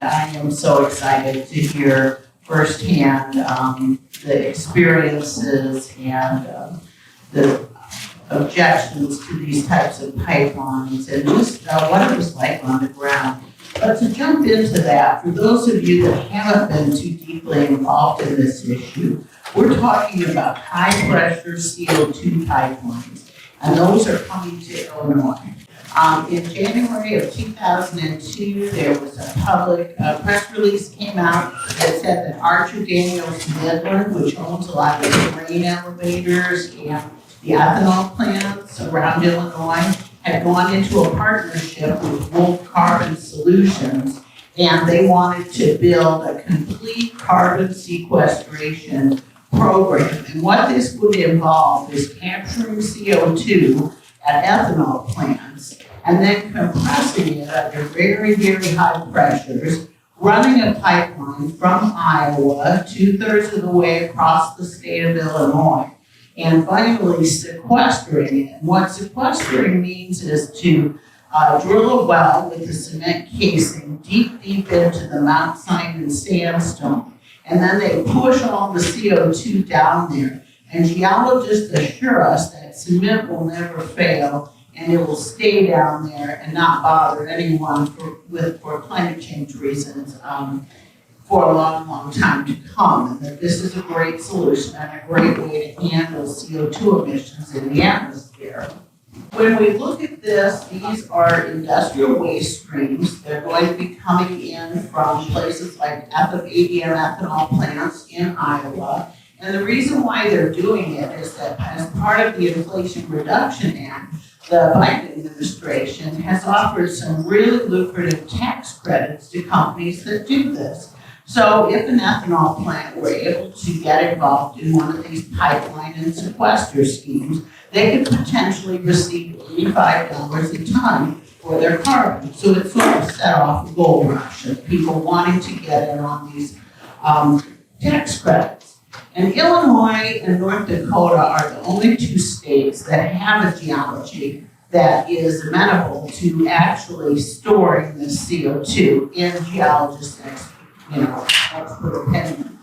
I am so excited to hear firsthand the experiences and the objections to these types of pipelines and just what it was like on the ground. But to jump into that, for those of you that haven't been too deeply involved in this issue, we're talking about high-pressure CO2 pipelines, and those are coming to Illinois. In January of 2002, there was a public press release came out that said that Archer Daniels Midland, which owns a lot of the grain elevators and the ethanol plants around Illinois, had gone into a partnership with Wolf Carbon Solutions, and they wanted to build a complete carbon sequestration program. And what this would involve is capturing CO2 at ethanol plants and then compressing it under very, very high pressures, running a pipeline from Iowa 2/3 of the way across the state of Illinois, and finally sequestering it. And what sequestering means is to drill a well with a cement casing deep into the Mount Simon sandstone. And then they push all the CO2 down there. And geologists assure us that cement will never fail and it will stay down there and not bother anyone for climate change reasons for a long, long time to come. And that this is a great solution and a great way to handle CO2 emissions in the atmosphere. When we look at this, these are industrial waste streams. They're going to be coming in from places like ADM ethanol plants in Iowa. And the reason why they're doing it is that as part of the Inflation Reduction Act, the Biden administration has offered some really lucrative tax credits to companies that do this. So if an ethanol plant were able to get involved in one of these pipeline and sequester schemes, they could potentially receive $85 a ton for their carbon. So it sort of set off a gold rush of people wanting to get in on these tax credits. And Illinois and North Dakota are the only two states that have a geology that is amenable to actually storing this CO2 in geologists' expert opinion.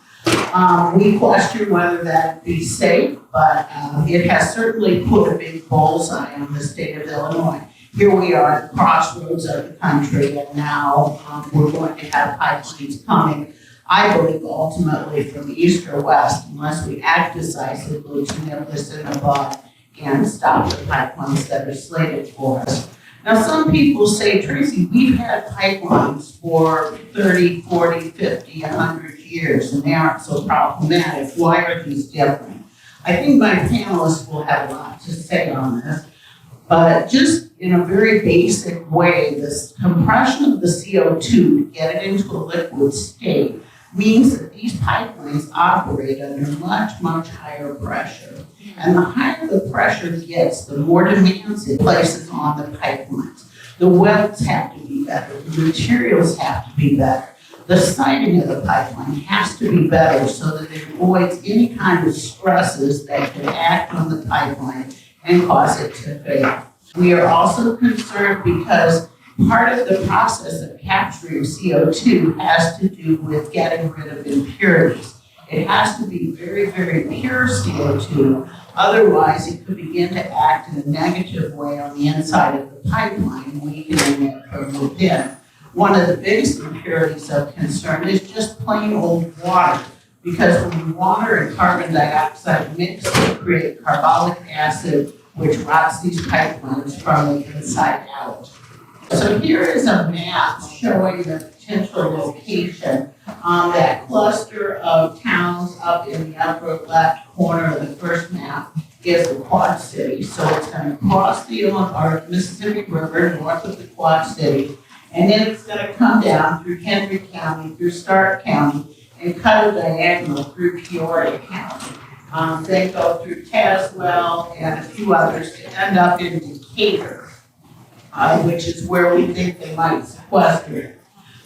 We question whether that be safe, but it has certainly put a big bullseye on the state of Illinois. Here we are at the crossroads of the country, and now we're going to have pipelines coming, I believe, ultimately from east or west, unless we act decisively to nip this in the bud and stop the pipelines that are slated for us. Now, some people say, Tracy, we've had pipelines for 30, 40, 50, 100 years, and they aren't so problematic. Why are these different? I think my panelists will have a lot to say on this, but just in a very basic way, this compression of the CO2 to get it into a liquid state means that these pipelines operate under much, much higher pressure. And the higher the pressure gets, the more demands it places on the pipelines. The welds have to be better, the materials have to be better. The siting of the pipeline has to be better so that it avoids any kind of stresses that could act on the pipeline and cause it to fail. We are also concerned because part of the process of capturing CO2 has to do with getting rid of impurities. It has to be very, very pure CO2. Otherwise, it could begin to act in a negative way on the inside of the pipeline, weakening it from within. One of the biggest impurities of concern is just plain old water, because when water and carbon dioxide mix, they create carbolic acid, which rots these pipelines from the inside out. So here is a map showing the potential location on that cluster of towns up in the upper left corner of the first map is the Quad City. So it's going to cross the Mississippi River north of the Quad City, and then it's going to come down through Henry County, through Stark County, and cut a diagonal through Peoria County. They go through Tazewell and a few others to end up in Decatur, which is where we think they might sequester it.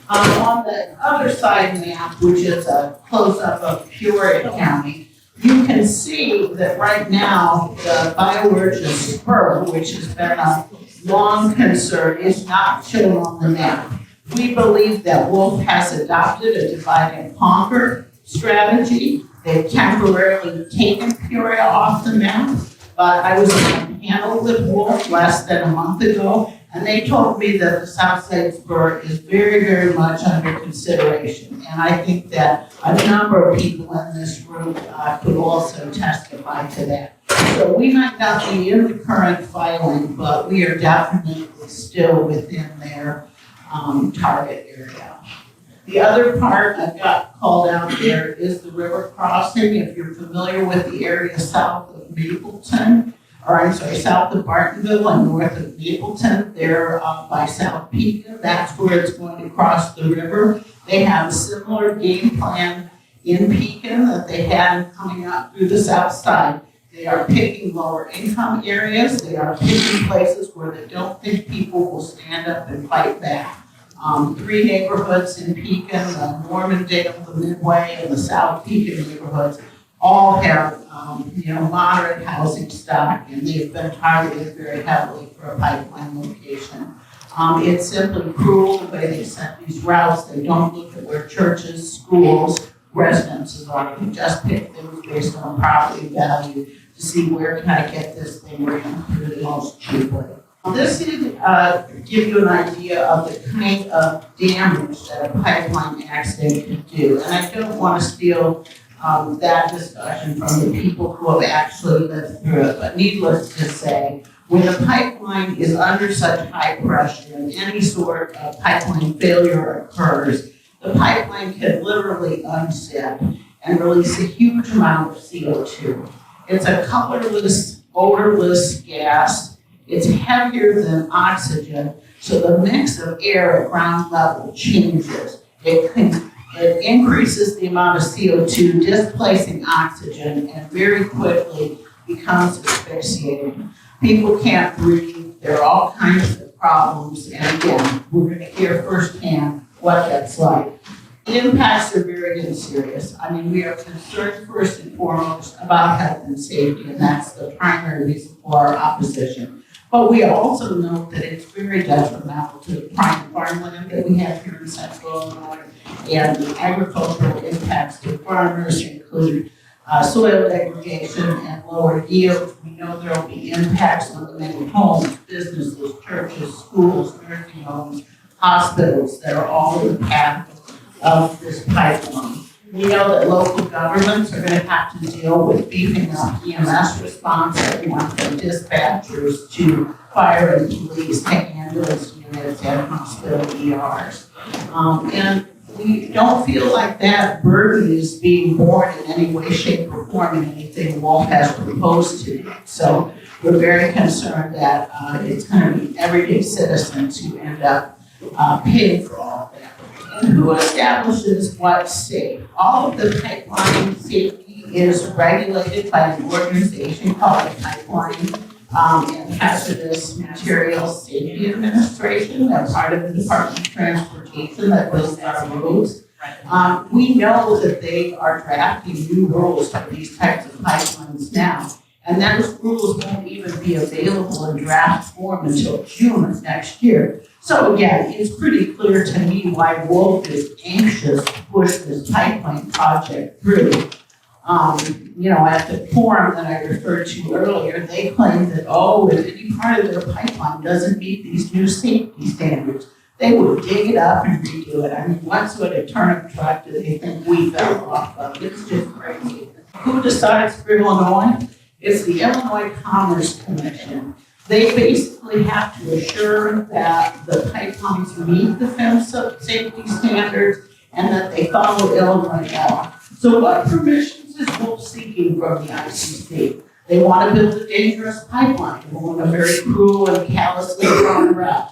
On the other side map, which is a close-up of Peoria County, you can see that right now the bioenergy spur, which has been a long concern, is not shown on the map. We believe that Wolf has adopted a divide and conquer strategy. They've temporarily taken Peoria off the map, but I was on a panel with Wolf less than a month ago, and they told me that the Southside spur is very, very much under consideration. And I think that a number of people in this room could also testify to that. So we might not be in the current filing, but we are definitely still within their target area. The other part I've got called out there is the river crossing. If you're familiar with the area south of Mapleton, south of Bartonville and north of Mapleton, they're by South Pekin. That's where it's going to cross the river. They have a similar game plan in Pekin that they had coming up through the south side. They are picking lower income areas. They are picking places where they don't think people will stand up and fight back. 3 neighborhoods in Pekin, Normandale, the Midway, and the South Pekin neighborhoods all have, moderate housing stock, and they've been targeted very heavily for a pipeline location. It's simply cruel the way they set these routes. They don't look at where churches, schools, residences are. They just pick things based on property value to see where can I get this thing ran through the most cheaply. This is give you an idea of the kind of damage that a pipeline accident can do. And I don't want to steal that discussion from the people who have actually lived through it. But needless to say, when a pipeline is under such high pressure and any sort of pipeline failure occurs, the pipeline can literally unzip and release a huge amount of CO2. It's a colorless, odorless gas. It's heavier than oxygen, so the mix of air at ground level changes. It increases the amount of CO2 displacing oxygen and very quickly becomes asphyxiating. People can't breathe. There are all kinds of problems. And again, we're going to hear firsthand what that's like. The impacts are very serious. I mean, we are concerned first and foremost about health and safety, and that's the primary reason for our opposition. But we also know that it's very detrimental to the prime farmland that we have here in Central Illinois, and the agricultural impacts to farmers include soil degradation and lower yields. We know there will be impacts on the many homes, businesses, churches, schools, nursing homes, hospitals that are all in the path of this pipeline. We know that local governments are going to have to deal with beefing up EMS response, everyone from dispatchers to fire and police to ambulance units and hospital ERs. And we don't feel like that burden is being borne in any way, shape, or form in anything Wolf has proposed to do. So we're very concerned that it's going to be everyday citizens who end up paying for all of that. And who establishes what's safe? All of the pipeline safety is regulated by an organization called the Pipeline and Hazardous Materials Safety Administration. They're part of the Department of Transportation that builds our roads. We know that they are drafting new rules for these types of pipelines now. And those rules won't even be available in draft form until June of next year. So again, it's pretty clear to me why Wolf is anxious to push this pipeline project through. At the forum that I referred to earlier, they claim that, if any part of their pipeline doesn't meet these new safety standards, they would dig it up and redo it. I mean, what sort of turnip truck do they think we fell off of? It's just crazy. Who decides for Illinois? It's the Illinois Commerce Commission. They basically have to assure that the pipelines meet the FEMSA safety standards and that they follow Illinois law. So what permissions is Wolf seeking from the ICC? They want to build a dangerous pipeline. They want a very cruel and callously drawn route.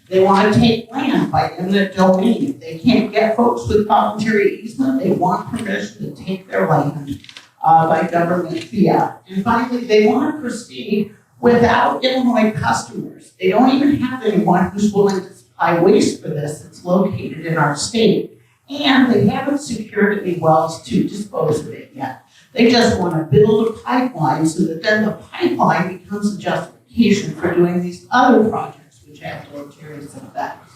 They want to take land by eminent domain. If they can't get folks with voluntary easement, they want permission to take their land by government fiat. And finally, they want to proceed without Illinois customers. They don't even have anyone who's willing to supply waste for this that's located in our state. And they haven't secured any wells to dispose of it yet. They just want to build a pipeline so that then the pipeline becomes a justification for doing these other projects which have deleterious effects.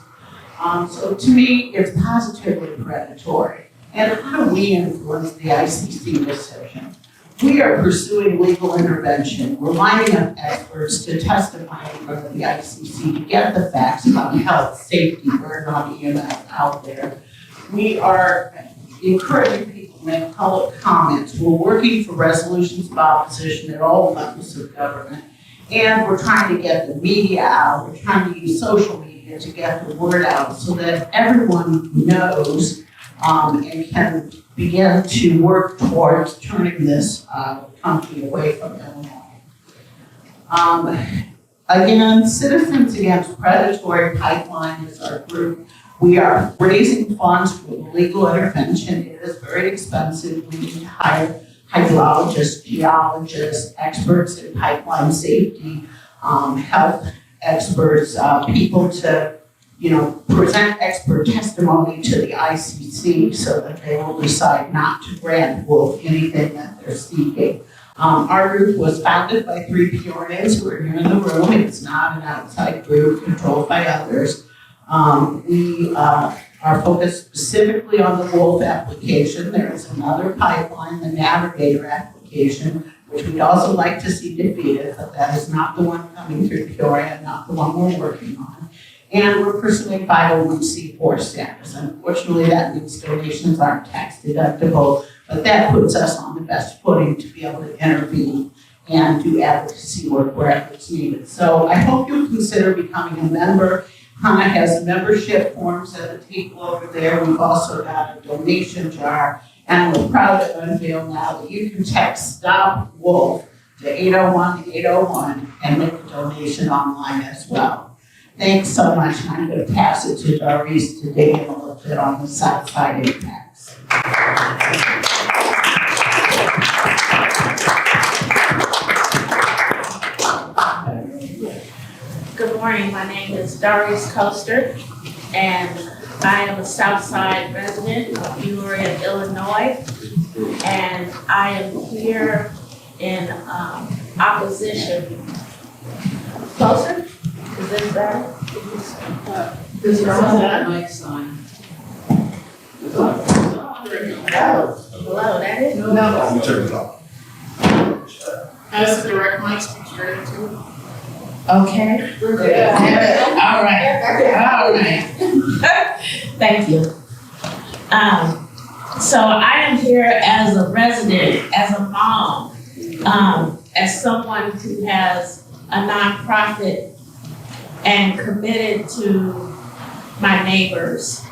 So to me, it's positively predatory. And how do we influence the ICC decision? We are pursuing legal intervention. We're lining up experts to testify in front of the ICC to get the facts about health, safety, burden on EMS out there. We are encouraging people to make public comments. We're working for resolutions of opposition at all levels of government. And we're trying to get the media out. We're trying to use social media to get the word out so that everyone knows and can begin to work towards turning this country away from Illinois. Again, Citizens Against Predatory Pipeline is our group. We are raising funds for legal intervention. It is very expensive. We need to hire hydrologists, geologists, experts in pipeline safety, health experts, people to present expert testimony to the ICC so that they will decide not to grant Wolf anything that they're seeking. Our group was founded by 3 Peorians who are here in the room. It's not an outside group controlled by others. We are focused specifically on the Wolf application. There is another pipeline, the Navigator application, which we'd also like to see defeated, but that is not the one coming through Peoria, not the one we're working on. And we're pursuing 501c4 status. Unfortunately, that means donations aren't tax deductible, but that puts us on the best footing to be able to intervene and do advocacy work wherever it's needed. So I hope you'll consider becoming a member. HANA has membership forms at the table over there. We've also got a donation jar, and we're proud to unveil now that you can text Stop Wolf to 801-801 and make a donation online as well. Thanks so much, and I'm going to pass it to Doris to dig in a little bit on the Southside impacts. Good morning, my name is Doris Coaster, and I am a Southside resident of Peoria, Illinois, and I am here in opposition. Closer? Is this better? This is that mic sign. Oh, hello, that is? No. You turn it off. Has the direct mic speaks ready too? Okay. Yeah. All right. Thank you. So I am here as a resident, as a mom, as someone who has a nonprofit and committed to my neighbors.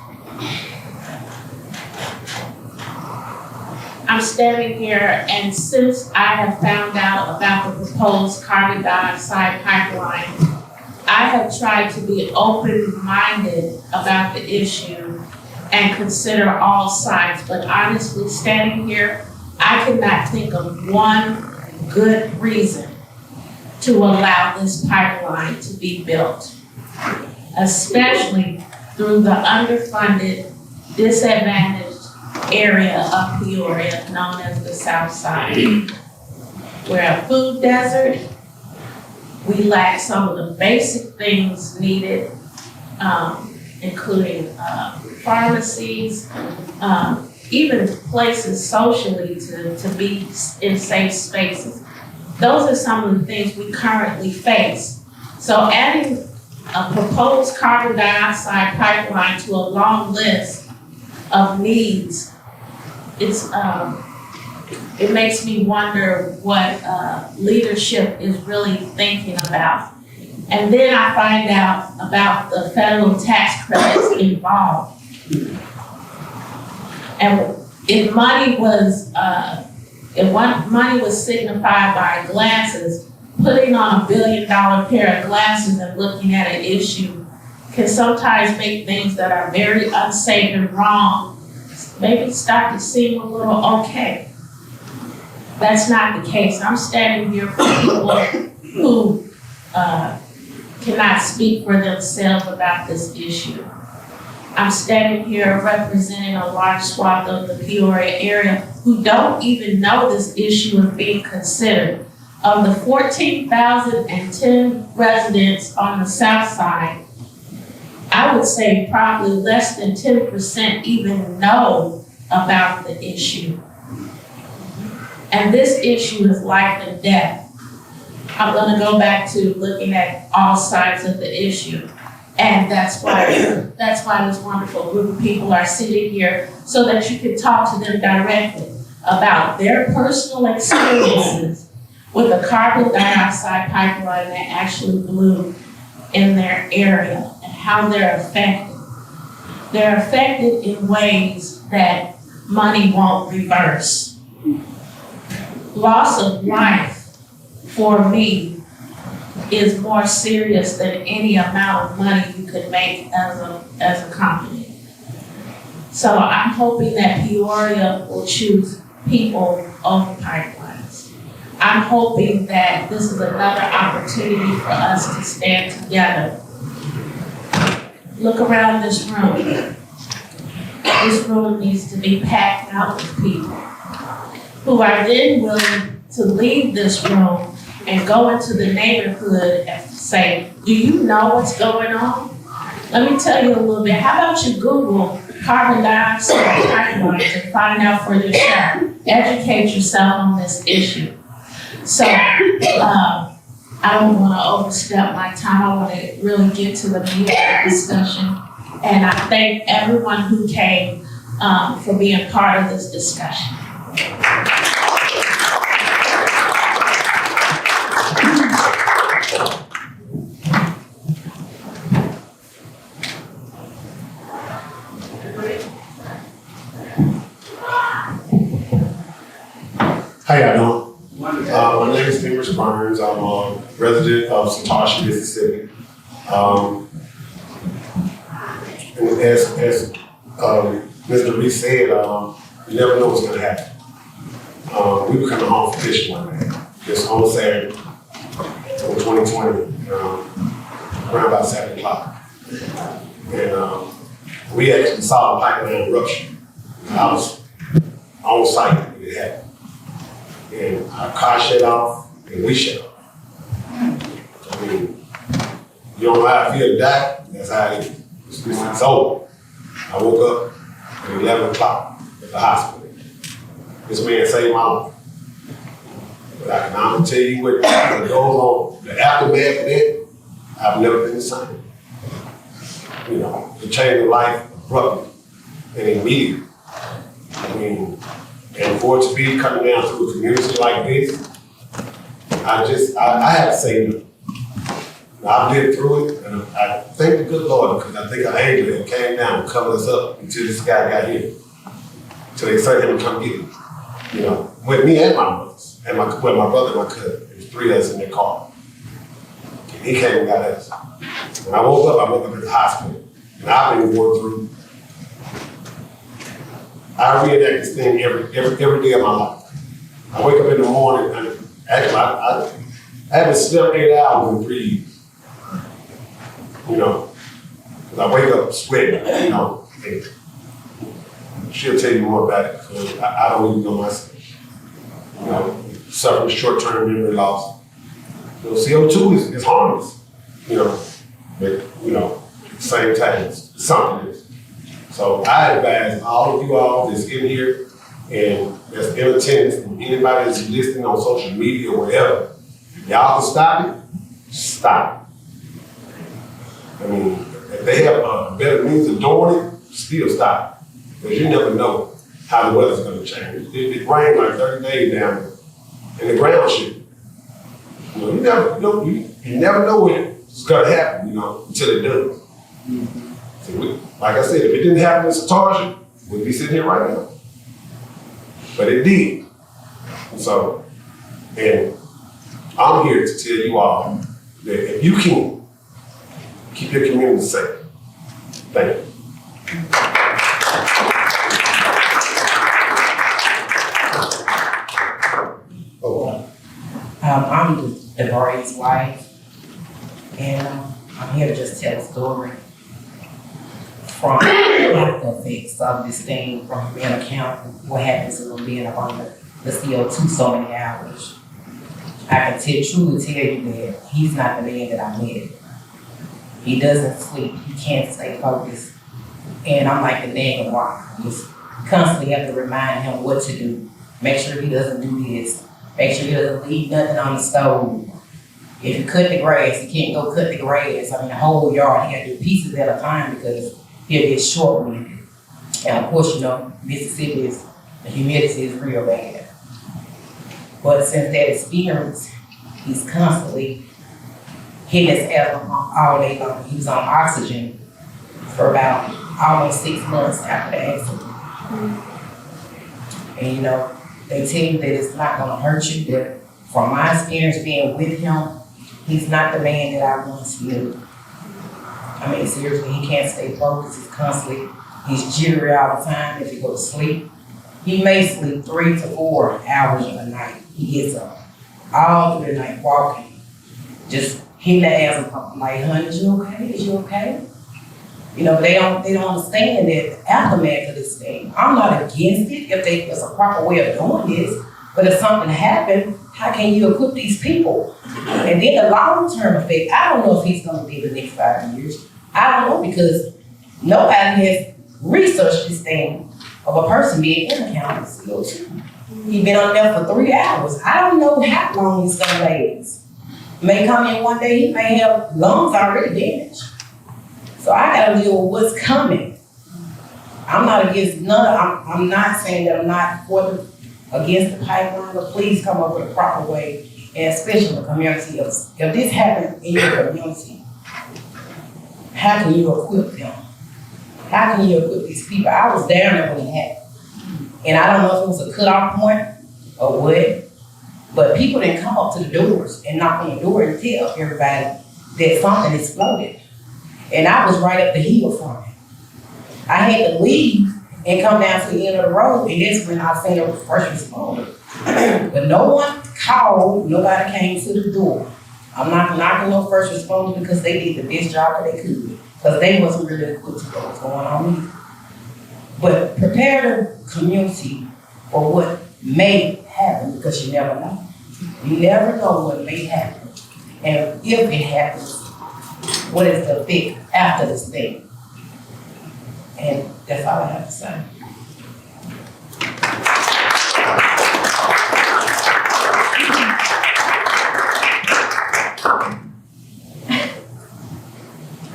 I'm standing here, and since I have found out about the proposed carbon dioxide pipeline, I have tried to be open-minded about the issue and consider all sides. But honestly, standing here, I cannot think of one good reason to allow this pipeline to be built, especially through the underfunded, disadvantaged area of Peoria known as the Southside. We're a food desert. We lack some of the basic things needed, including pharmacies, even places socially to be in safe spaces. Those are some of the things we currently face. So adding a proposed carbon dioxide pipeline to a long list of needs, it makes me wonder what leadership is really thinking about. And then I find out about the federal tax credits involved. And if money was signified by glasses, putting on $1 billion pair of glasses and looking at an issue can sometimes make things that are very unsafe and wrong maybe start to seem a little okay. That's not the case. I'm standing here for people who cannot speak for themselves about this issue. I'm standing here representing a large swath of the Peoria area who don't even know this issue is being considered. Of the 14,010 residents on the south side, I I would say probably less than 10% even know about the issue. And this issue is life and death. I'm gonna go back to looking at all sides of the issue. And that's why this wonderful group of people are sitting here, so that you can talk to them directly about their personal experiences with a carbon dioxide pipeline that actually blew in their area and how they're affected. They're affected in ways that money won't reverse. Loss of life, for me, is more serious than any amount of money you could make as a company. So I'm hoping that Peoria will choose people over pipelines. I'm hoping that this is another opportunity for us to stand together. Look around this room. This room needs to be packed out with people who are then willing to leave this room and go into the neighborhood and say, do you know what's going on? Let me tell you a little bit. How about you Google carbon dioxide pipelines and find out for yourself. Educate yourself on this issue. So I don't want to overstep my time. I want to really get to the meat of the discussion. And I thank everyone who came for being part of this discussion. How y'all doing? My name is Deemmeris. I'm a resident of Satartia, Mississippi. And as Ms. Debra'e said, you never know what's going to happen. We were coming home from fishing one day, just on Saturday, in 2020, around about 7 o'clock. And we actually saw a pipeline rupture. I was on site when it happened. And our car shut off, and we shut off. I mean, you don't know how I feel to die, that's how it is. It's over. I woke up at 11 o'clock at the hospital. This man saved my life. But I can honestly tell you what goes on, the aftermath of that, I've never been the same. You know, it changed my life abruptly and immediately. I mean, and for it to be coming down through a community like this, I have to say no. I've lived through it, and I thank the good Lord, because I think an angel that came down and covered us up until this guy got here. Till they said him to come get him. You know, with me and my brothers, and my brother and my cousin. There was 3 of us in their car. And he came and got us. When I woke up at the hospital, and I've been going through. I reenact this thing every day of my life. I wake up in the morning, and actually, I haven't slept 8 hours in 3 years. You know, because I wake up sweating, you know, and she'll tell you more about it, because I don't even know myself. You know, suffering short-term memory loss. You know, CO2 is harmless, you know, but, you know, at the same time, it's something else. So I advise all of you all that's in here and that's in attendance, and anybody that's listening on social media or whatever, if y'all can stop it, stop it. I mean, if they have a better means of doing it, still stop it. Because you never know how the weather's going to change. It rained like 30 days down there, and the ground shit. You know, you never know when it's going to happen, you know, until it does. So like I said, if it didn't happen in Satartia, we'd be sitting here right now. But it did. So, and I'm here to tell you all that if you can, keep your community safe. Thank you. I'm Debrae's wife, and I'm here to just tell a story from the effects of this thing, from being a county, what happens when being up on the CO2 so many hours. I can truly tell you that he's not the man that I met. He doesn't sleep. He can't stay focused. And I'm like the dang rock. I just constantly have to remind him what to do. Make sure he doesn't do this. Make sure he doesn't leave nothing on the stove. If you cut the grass, he can't go cut the grass. I mean, the whole yard, he got to do pieces at a time because he'll get short-winded. And of course, you know, Mississippi is, the humidity is real bad. But since that experience, he's constantly hitting his asthma all day long. He was on oxygen for about almost 6 months after the accident. And you know, they tell you that it's not gonna hurt you, but from my experience being with him, he's not the man that I once knew. I mean, seriously, he can't stay focused. He's jittery all the time if he goes to sleep. He may sleep 3 to 4 hours a night. He gets up all through the night walking, just hitting the asthma pump. I'm like, honey, is you okay? Is you okay? You know, they don't understand that the aftermath of this thing. I'm not against it if there's a proper way of doing this, but if something happened, how can you equip these people? And then the long-term effect, I don't know if he's gonna be the next 5 years. I don't know, because nobody has researched this thing of a person being in a county CO2. He's been on there for 3 hours. I don't know how long he's gonna last. May come in one day, he may have lungs already damaged. So I gotta deal with what's coming. I'm not against I'm not saying that I'm not against the pipeline, but please come up with a proper way, and especially the community. If this happened in your community, how can you equip them? How can you equip these people? I was down there when it happened. And I don't know if it was a cutoff point or what, but people didn't come up to the doors and knock on the door and tell everybody that something exploded. And I was right up the hill from it. I had to leave and come down to the end of the road, and that's when I seen the first responder. But no one called, nobody came to the door. I'm not knocking no first responders because they did the best job that they could, because they wasn't really equipped to what was going on either. But prepare the community for what may happen, because you never know. You never know what may happen. And if it happens, what is the effect after this thing? And that's all I have to say.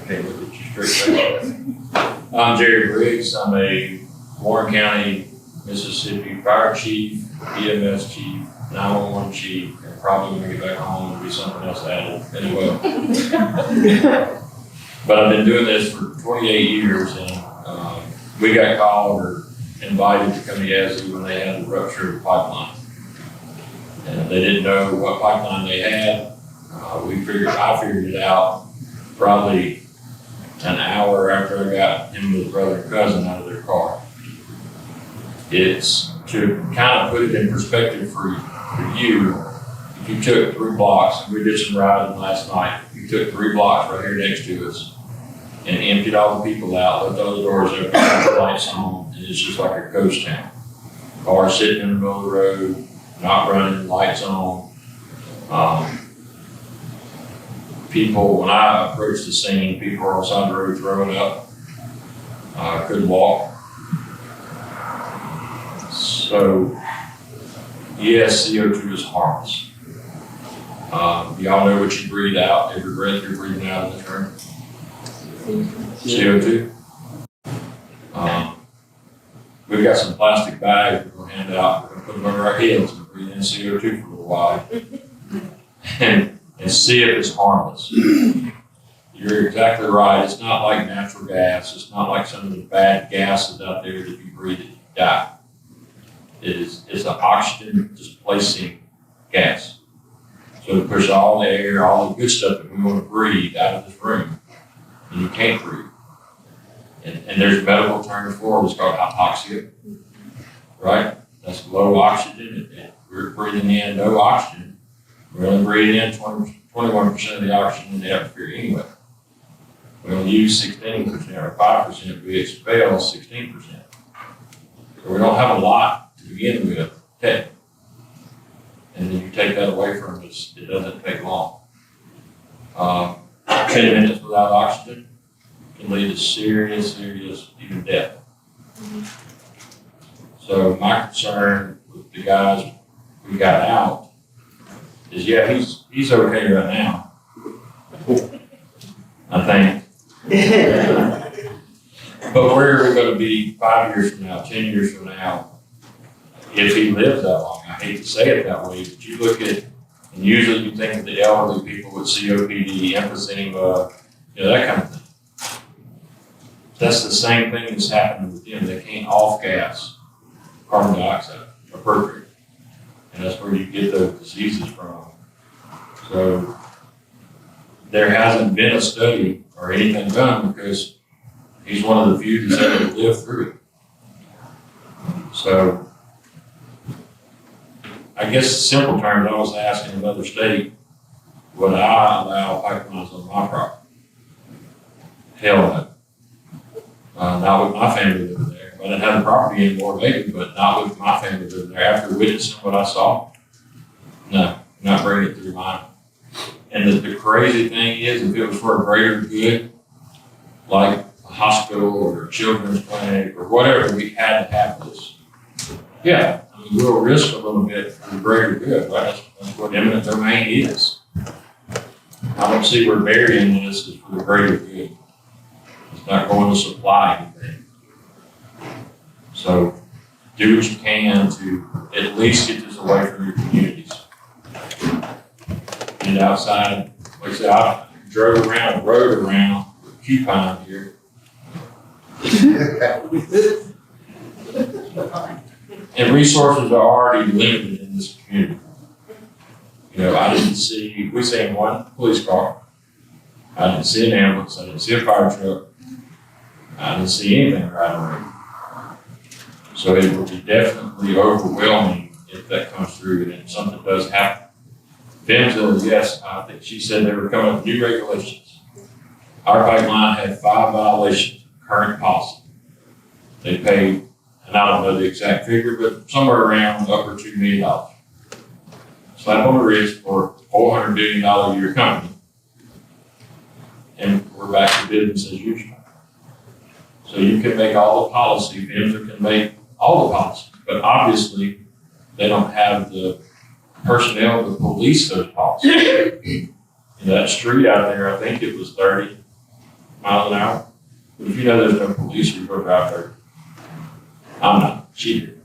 Okay, look at you straight back. I'm Jerry Briggs. I'm a Warren County, Mississippi Fire Chief, EMS Chief, 911 Chief, and probably when we get back home it'll be something else added as well. But I've been doing this for 28 years, and we got called or invited to come to Yazoo when they had the rupture of the pipeline. And they didn't know what pipeline they had. I figured it out probably an hour after I got him with his brother and cousin out of their car. It's to kind of put it in perspective for you. If you took 3 blocks, and we did some riding last night, you took 3 blocks right here next to us and emptied all the people out, let those doors open, the lights on, and it's just like a ghost town. Cars sitting in the middle of the road, not running, lights on. People, when I approached the scene, people were on the side of the road throwing up, couldn't walk. So, yes, CO2 is harmless. Y'all know what you breathe out, every breath you're breathing out in this room? CO2. We've got some plastic bags we're gonna hand out, we're gonna put them under our heads and breathe in CO2 for a little while. and see if it's harmless. You're exactly right, it's not like natural gas, it's not like some of the bad gases out there that you breathe and you die. It's an oxygen displacing gas. So to push all the air, all the good stuff that we want to breathe out of this room, and you can't breathe. And there's a medical term for it, it's called hypoxia, right? That's low oxygen, and we're breathing in no oxygen. We're only breathing in 21% of the oxygen in the atmosphere anyway. We only use 16% or 5%, we expel 16%. So we don't have a lot to begin with, technically. And then you take that away from us, it doesn't take long. 10 minutes with without oxygen can lead to serious, even death. So my concern with the guys we got out is, yeah, he's okay right now, I think. But where are we gonna be 5 years from now, 10 years from now, if he lives that long? I hate to say it that way, but you look at, and usually you think of the elderly people with COPD, emphysema, that kind of thing. That's the same thing that's happening with them. They can't off-gas carbon dioxide or mercury. And that's where you get those diseases from. So there hasn't been a study or anything done because he's one of the few that's ever lived through it. So I guess in simple terms, I was asking another state, would I allow pipelines on my property? Hell no. Not with my family living there. If I didn't have the property anymore, maybe, but not with my family living there. After witnessing what I saw, no, not bringing it through mine. And the crazy thing is, if it was for a greater good, like a hospital or a children's clinic or whatever, we had to have this. Yeah, I mean, we'll risk a little bit for the greater good, right? That's what eminent domain is. I don't see where burying this is for the greater good. It's not going to supply anything. So do what you can to at least get this away from your communities. Get outside. Like I said, I rode around with Coupon here. And resources are already limited in this community. I didn't see, we seen one police car. I didn't see an ambulance. I didn't see a fire truck. I didn't see anything right around. So it would be definitely overwhelming if that comes through and something does happen. PHMSA, yes, I think she said they were coming up with new regulations. Our pipeline had 5 violations of current policy. They paid, and I don't know the exact figure, but somewhere around upper $2 million. Slap on the wrist for a $400 billion a year company. And we're back to business as usual. So you can make all the policy, PHMSA can make all the policy, but obviously they don't have the personnel to police those policies. In that street out there, I think it was 30 miles an hour. But if you know there's no police, you go drive 30. I'm not, she did.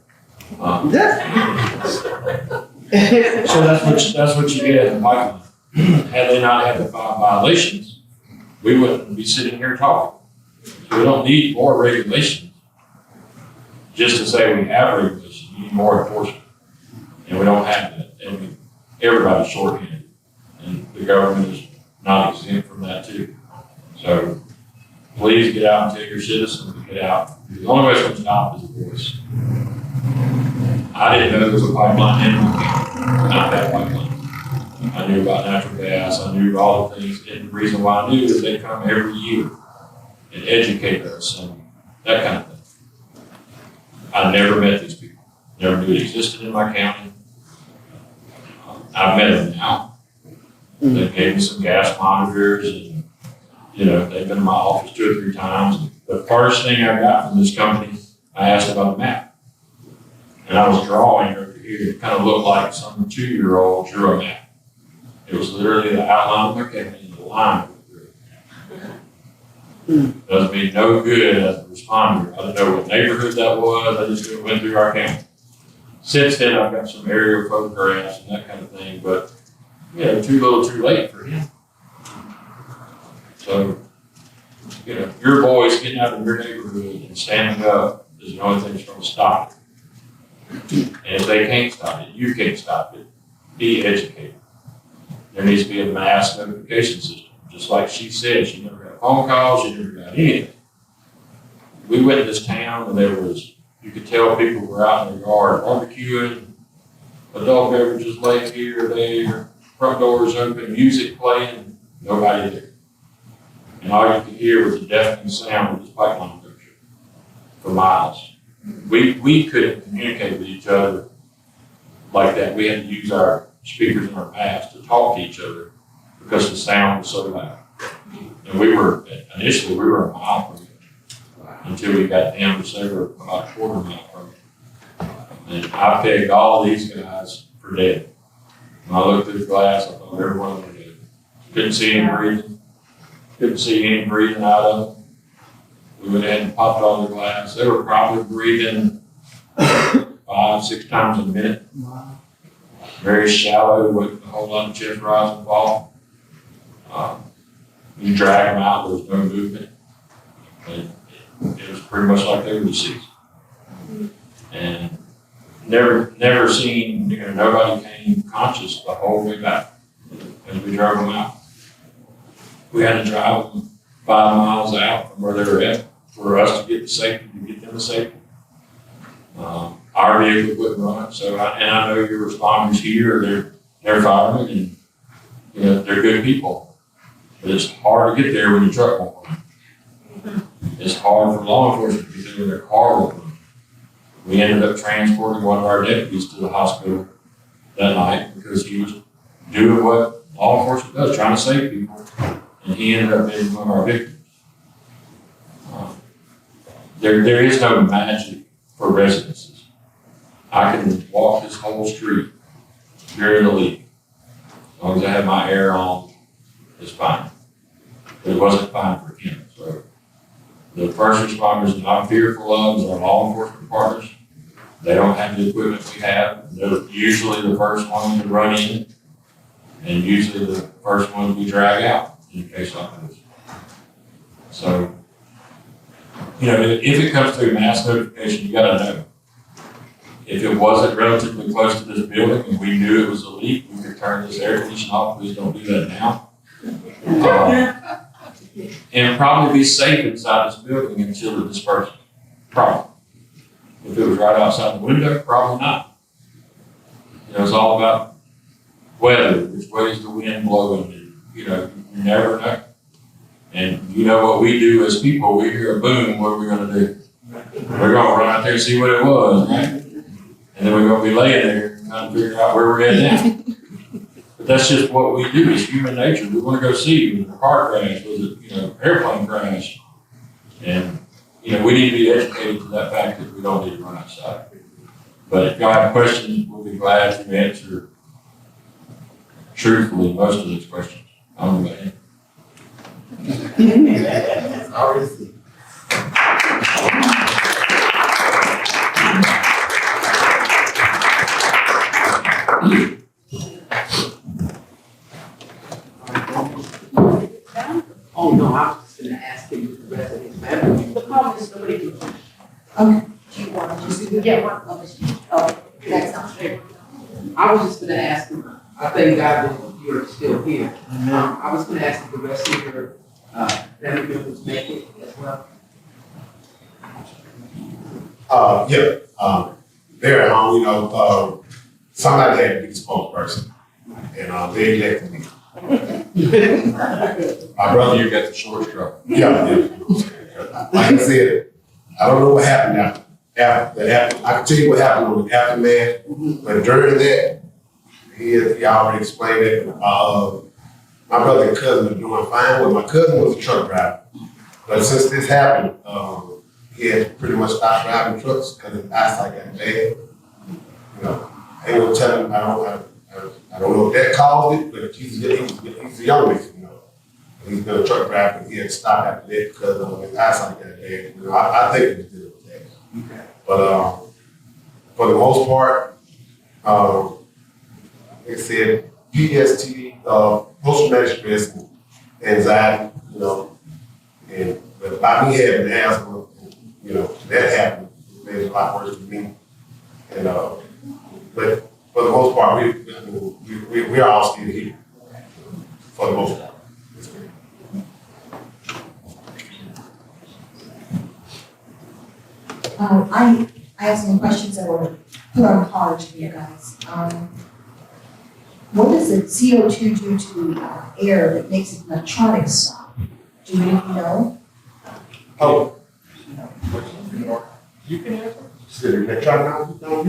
So that's what you get in the pipeline. Had they not had the 5 violations, we wouldn't be sitting here talking. So we don't need more regulations. Just to say we have regulations, you need more enforcement. And we don't have that. And everybody's shorthanded. And the government is not exempt from that too. So please get out and tell your citizens to get out. The only way it's going to stop is a voice. I didn't know there was a pipeline in my county, not that pipeline. I knew about natural gas, I knew all the things, and the reason why I knew is they come every year and educate us and that kind of thing. I never met these people, never knew it existed in my county. I've met them now. They gave me some gas monitors and, they've been in my office 2 or 3 times. The first thing I got from this company, I asked about a map. And I was drawing over here. It kind of looked like some 2-year-old drew a map. It was literally the outline of my county and the line went through. Does me no good as a responder. I didn't know what neighborhood that was. I just went through our county. Since then, I've got some aerial photographs and that kind of thing, but too little too late for him. So, your voice getting out of your neighborhood and standing up is the only thing that's going to stop it. And if they can't stop it, you can't stop it. Be educated. There needs to be a mass notification system. Just like she said, she never got phone calls, she never got anything. We went to this town and you could tell people were out in their yard barbecuing, adult beverages laid here or there, front doors open, music playing, nobody there. And all you could hear was the deafening sound of this pipeline rupture for miles. We couldn't communicate with each other like that. We had to use our speakers in our past to talk to each other because the sound was so loud. And initially we were a mile from it until we got down to say we're about a quarter mile from it. And I pegged all of these guys for dead. When I looked through the glass, I thought every one of them were dead. Couldn't see any breathing. Couldn't see any breathing out of them. We went ahead and popped all the glass. They were probably breathing 5-6 times a minute. Very shallow, with a whole lot of chest rise and fall. You drag them out, there was no movement. And it was pretty much like they were deceased. And never seen, nobody came conscious the whole way back as we drove them out. We had to drive them 5 miles out from where they were at for us to get them to safety. Our vehicle couldn't run, I know your responders here, they're firemen and they're good people. But it's hard to get there when your truck won't run. It's hard for law enforcement to get there when their car won't run. We ended up transporting one of our deputies to the hospital that night because he was doing what law enforcement does, trying to save people, and he ended up being one of our victims. There is no magic for residences. I can walk this whole street during the leak. As long as I have my air on, it's fine. But it wasn't fine for him. So the first responders that I'm fearful of is our law enforcement partners. They don't have the equipment we have. They're usually the first ones to run in, and usually the first ones we drag out in a case like this. So, if it comes through mass notification, you gotta know. If it wasn't relatively close to this building and we knew it was a leak, we could turn this air conditioner off. Please don't do that now. And probably be safe inside this building until the dispersal. Probably. If it was right outside the window, probably not. It's all about weather, which way is the wind blowing, you never know. And what we do as people, we hear a boom, what are we gonna do? We're gonna run out there and see what it was, right? And then we're gonna be laying there and trying to figure out where we're at now. But that's just what we do, it's human nature. We wanna go see, was it a car crash, was it, airplane crash? And, we need to be educated to that fact that we don't need to run outside. But if y'all have questions, we'll be glad to answer truthfully most of these questions. I'm going to Oh, no, I was just gonna ask him if the residents have. The problem is nobody can. Okay, do you want to just get one of us? Oh, that sounds great. I was just gonna ask him, I thank God that you're still here. I was gonna ask if the rest of your, family members make it as well. They're at home, somebody had to be the spokesperson, and they elected me. My brother, you got the short straw. yeah. Like I said, I don't know what happened after that happened. I can tell you what happened on the aftermath, but during that, he already explained it. My brother and cousin are doing fine. Well, my cousin was a truck driver, but since this happened, he had pretty much stopped driving trucks because his eyesight got bad. I ain't gonna tell him. I don't know if that caused it, but he's a young man, He's been a truck driver, but he had to stop after that because his eyesight got bad. I think it was dealing with that. Okay. But for the most part, like I said, PTSD, post-traumatic stress, and anxiety, and but by me having asthma, that happened, it made it a lot worse for me. And but for the most part, we are all still here. For the most part. I have some questions that were put on cards for you guys. What does the CO2 do to air that makes the electronics stop? Do any of you know? Oh. You can answer. Still electronic now?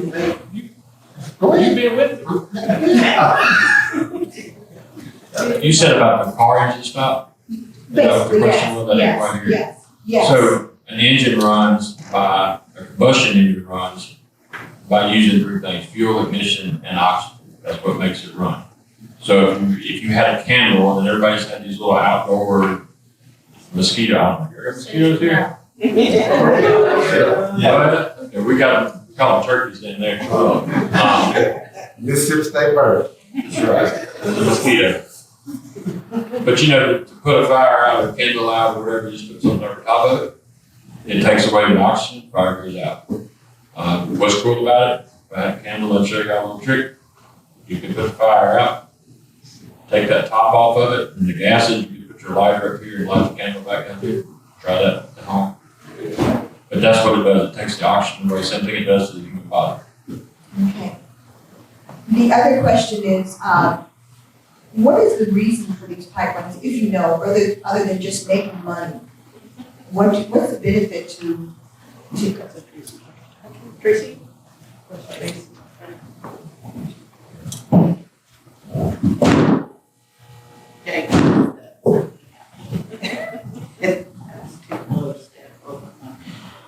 Go ahead, be with me. You said about the car engine stop? Basically, question was? I didn't quite yes, hear. yes. So an engine runs by, a combustion engine runs by using three things: fuel, ignition, and oxygen. That's what makes it run. So if you had a candle and everybody's had these little outdoor mosquito, I don't know, you got mosquitoes here? Yeah, we call them turkeys in there. Mississippi State bird. That's right, there's a mosquito. But you know, to put a fire out or a candle out or whatever, just put something over top of it. It takes away the oxygen, fire goes out. What's cool about it, if I have a candle, I'll show you a little trick. You can put the fire out, take that top off of it, and the gases, you can put your lighter up here and light the candle back up here. Try that at home. But that's what it does, it takes the oxygen away, same thing it does to the human body. Okay. The other question is, what is the reason for these pipelines, if you know, other than just making money? What's the benefit to Tracy?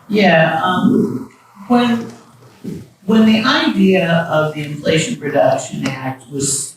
Yeah, when the idea of the Inflation Reduction Act was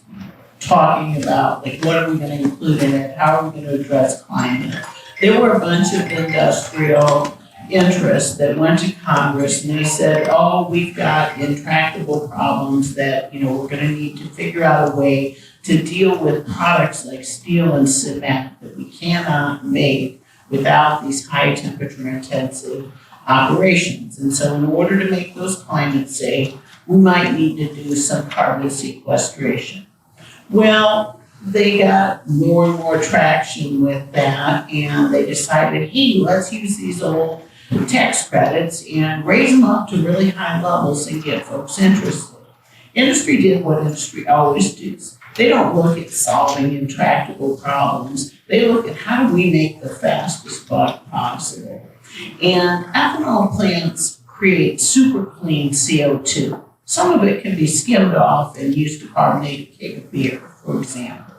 talking about, like, what are we gonna include in it, how are we gonna address climate? There were a bunch of industrial interests that went to Congress and they said, oh, we've got intractable problems that, we're gonna need to figure out a way to deal with products like steel and cement that we cannot make without these high temperature intensive operations. And so in order to make those climate safe, we might need to do some carbon sequestration. Well, they got more and more traction with that, and they decided, hey, let's use these old tax credits and raise them up to really high levels and get folks interested. Industry did what industry always does. They don't look at solving intractable problems. They look at how do we make the fastest buck possible. And ethanol plants create super clean CO2. Some of it can be skimmed off and used to carbonate a keg of beer, for example.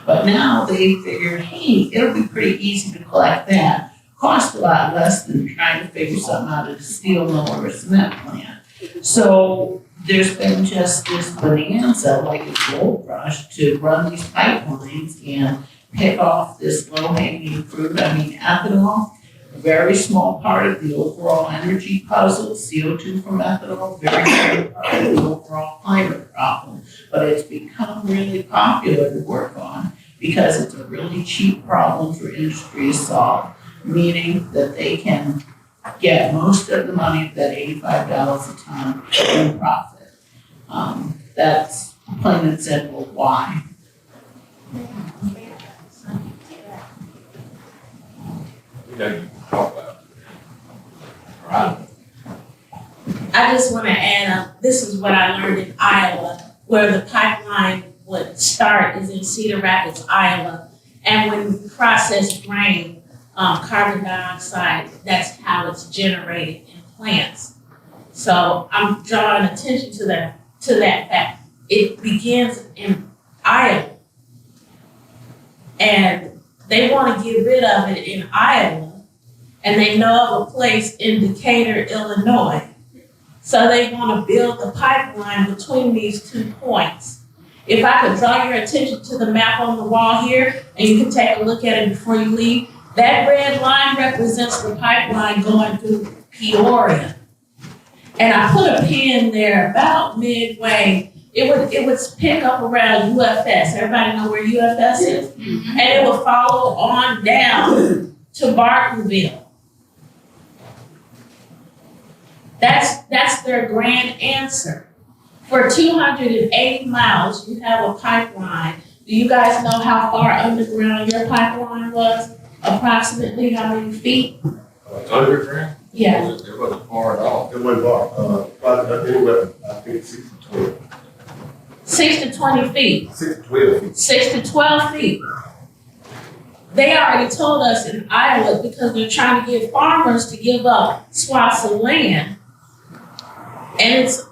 But now they figured, hey, it'll be pretty easy to collect that. Cost a lot less than trying to figure something out at a steel mill or a cement plant. So there's been just this bonanza, like a gold rush, to run these pipelines and pick off this low-hanging fruit. I mean, ethanol, a very small part of the overall energy puzzle. CO2 from ethanol, very small part of the overall climate problem. But it's become really popular to work on because it's a really cheap problem for industry to solve, meaning that they can get most of the money of that $85 a ton in profit. That's plain and simple why. I just want to add, this is what I learned in Iowa, where the pipeline would start is in Cedar Rapids, Iowa. And when we process grain, carbon dioxide, that's how it's generated in plants. So I'm drawing attention to that fact. It begins in Iowa. And they want to get rid of it in Iowa. And they know of a place in Decatur, Illinois. So they want to build the pipeline between these 2 points. If I could draw your attention to the map on the wall here, and you can take a look at it before you leave, that red line represents the pipeline going through Peoria. And I put a pin there about midway. It would pick up around UFS. Everybody know where UFS is? Mm-hmm. And it would follow on down to Bartonville. That's their grand answer. For 280 miles, you have a pipeline. Do you guys know how far underground your pipeline was? Approximately how many feet? Underground? Yeah. It wasn't far at all. It wasn't far, probably anywhere, I think 6 to 12. 6 to 20 feet. 6 to 12 feet. 6 to 12 feet. They already told us in Iowa, because they're trying to get farmers to give up swaths of land. And it's,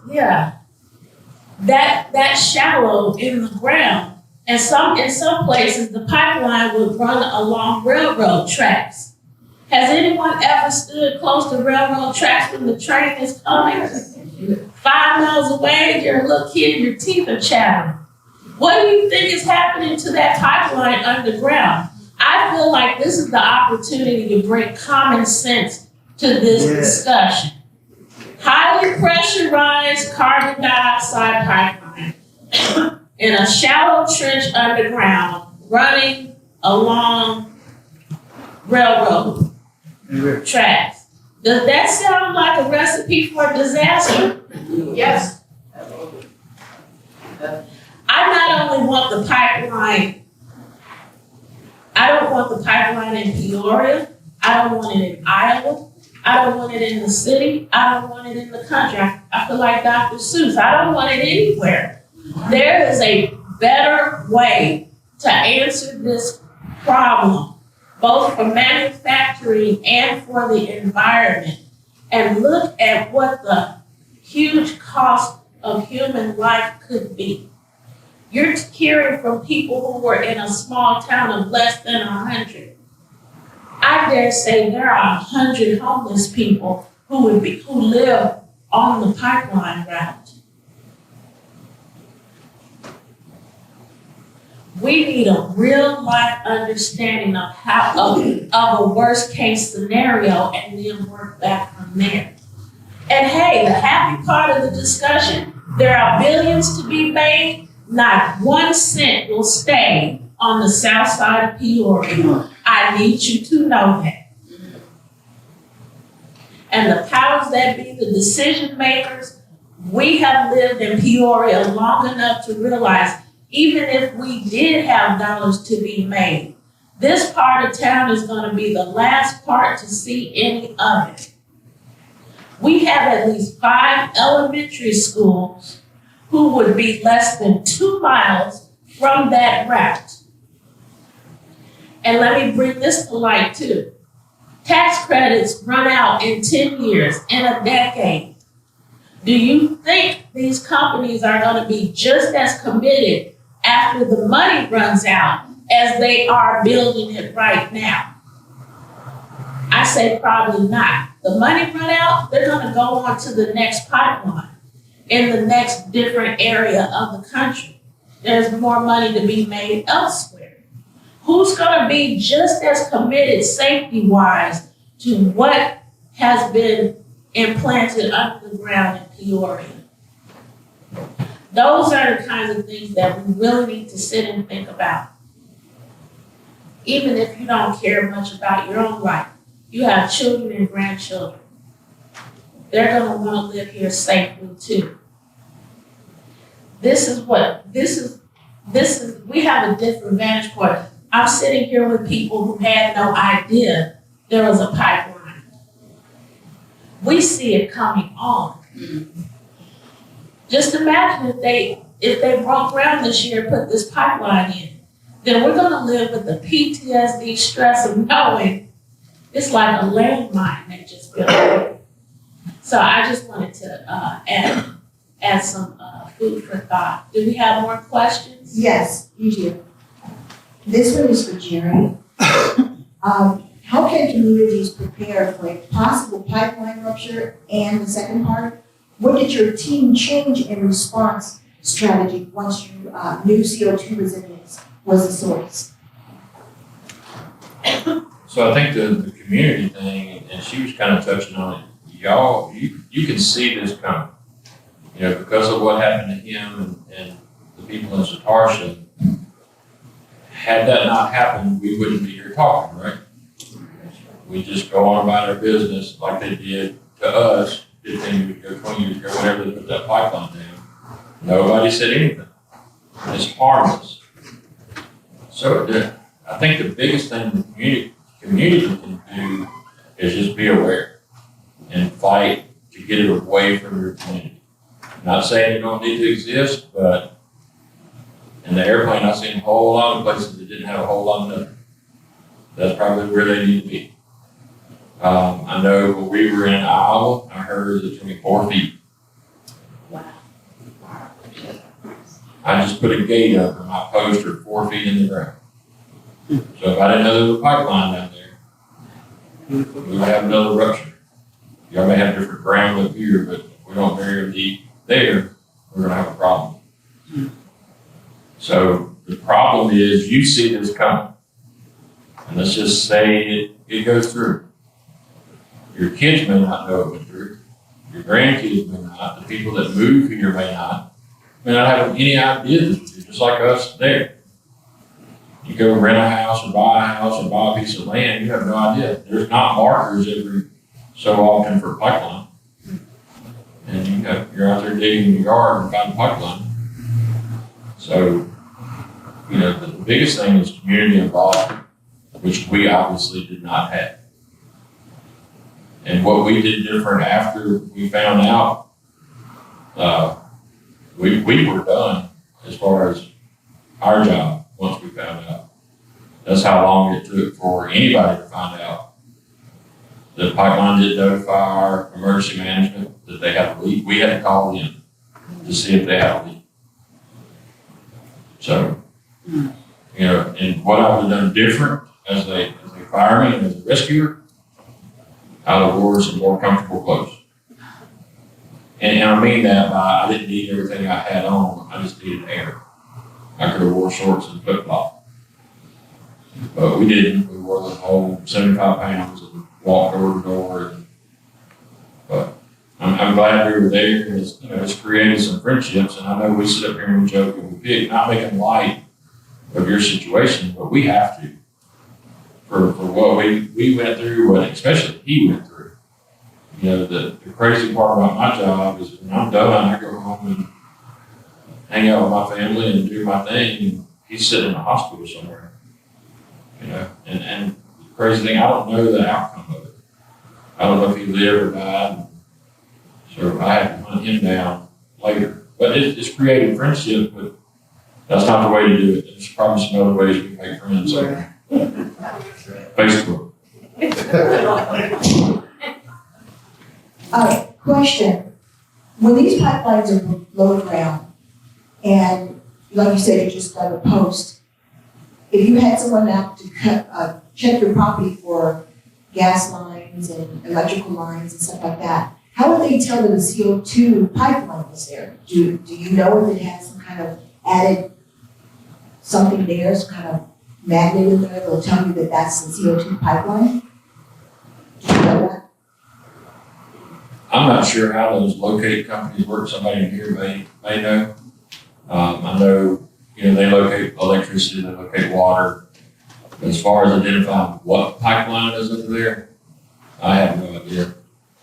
that shallow in the ground And in some places, the pipeline would run along railroad tracks. Has anyone ever stood close to railroad tracks when the train is coming? 5 miles away, you're a little kid, your teeth are chattering. What do you think is happening to that pipeline underground? I feel like this is the opportunity to bring common sense to this discussion. Highly pressurized carbon dioxide pipeline in a shallow trench underground running along railroad tracks. Does that sound like a recipe for disaster? Yes. I not only want the pipeline, I don't want the pipeline in Peoria, I don't want it in Iowa, I don't want it in the city, I don't want it in the country. I feel like Dr. Seuss, I don't want it anywhere. There is a better way to answer this problem, both for manufacturing and for the environment. And look at what the huge cost of human life could be. You're hearing from people who were in a small town of less than 100. I dare say there are 100 homeless people who live on the pipeline route. We need a real life understanding of a worst case scenario and then work back from there. And hey, the happy part of the discussion, there are billions to be made. Not 1 cent will stay on the south side of Peoria. I need you to know that. And the powers that be, the decision makers, we have lived in Peoria long enough to realize even if we did have dollars to be made, this part of town is going to be the last part to see any of it. We have at least 5 elementary schools who would be less than 2 miles from that route. And let me bring this to light too. Tax credits run out in 10 years, in a decade. Do you think these companies are going to be just as committed after the money runs out as they are building it right now? I say probably not. The money run out, they're going to go on to the next pipeline in the next different area of the country. There's more money to be made elsewhere. Who's going to be just as committed safety-wise to what has been implanted under the ground in Peoria? Those are the kinds of things that we really need to sit and think about. Even if you don't care much about your own life, you have children and grandchildren. They're going to want to live here safely too. We have a different vantage point. I'm sitting here with people who had no idea there was a pipeline. We see it coming on. Just imagine if they broke ground this year and put this pipeline in, then we're gonna live with the PTSD stress of knowing it's like a landmine that just built. So I just wanted to add some food for thought. Do we have more questions? Yes, you do. This one is for Jerry. How can communities prepare for a possible pipeline rupture? And the second part, what did your team change in response strategy once you knew CO2 was the source? So I think the community thing, and she was kind of touching on it, y'all, you can see this coming. You know, because of what happened to him and the people in Satartia, had that not happened, we wouldn't be here talking, right? We just go on about our business like they did to us 15 years ago, 20 years ago, whenever they put that pipeline down. Nobody said anything. It's harmless. So I think the biggest thing the community can do is just be aware and fight to get it away from your community. I'm not saying it don't need to exist, but in the airplane, I've seen a whole lot of places that didn't have a whole lot of nothing. That's probably where they need to be. I know when we were in Iowa, I heard it's going to be 4 feet. Wow. I just put a gate up and my posts are 4 feet in the ground. So if I didn't know there was a pipeline down there, we would have another rupture. Y'all may have different ground up here, but if we don't bury them deep there, we're gonna have a problem. So the problem is you see this coming. And let's just say it goes through. Your kids may not know it went through. Your grandkids may not. The people that move here may not have any idea that you're just like us there. You go rent a house or buy a house or buy a piece of land, you have no idea. There's not markers every so often for a pipeline. And you're out there digging in your yard and find a pipeline. So, the biggest thing is community involvement, which we obviously did not have. And what we did different after we found out, we were done as far as our job once we found out. That's how long it took for anybody to find out. The pipeline did notify our emergency management that they had a leak. We had to call them to see if they had a leak. So, and what I would have done different as a fireman and as a rescuer, I would have wore some more comfortable clothes. And I mean that by I didn't need everything I had on, I just needed air. I could have wore shorts and flip-flop. But we didn't. We wore the whole 75 pounds and walked door to door. But I'm glad we were there. It's created some friendships, and I know we sit up here and we joke and we pick, not making light of your situation, but we have to. For what we went through, what especially he went through. The crazy part about my job is when I'm done, I go home and hang out with my family and do my thing, and he's sitting in a hospital somewhere. And the crazy thing, I don't know the outcome of it. I don't know if he lived or died. So I had to hunt him down later. But it's created friendship, but that's not the way to do it. There's probably some other ways we make friends. So. Facebook. Question. When these pipelines are below ground, and like you said, you just got a post, if you had someone out to check your property for gas lines and electrical lines and stuff like that, how would they tell that the CO2 pipeline was there? Do you know if it has some kind of added something there, some kind of magnet in there that will tell you that that's the CO2 pipeline? Do you know that? I'm not sure how those locate companies work. Somebody in here may know. I know, they locate electricity, they locate water. But as far as identifying what pipeline is under there, I have no idea.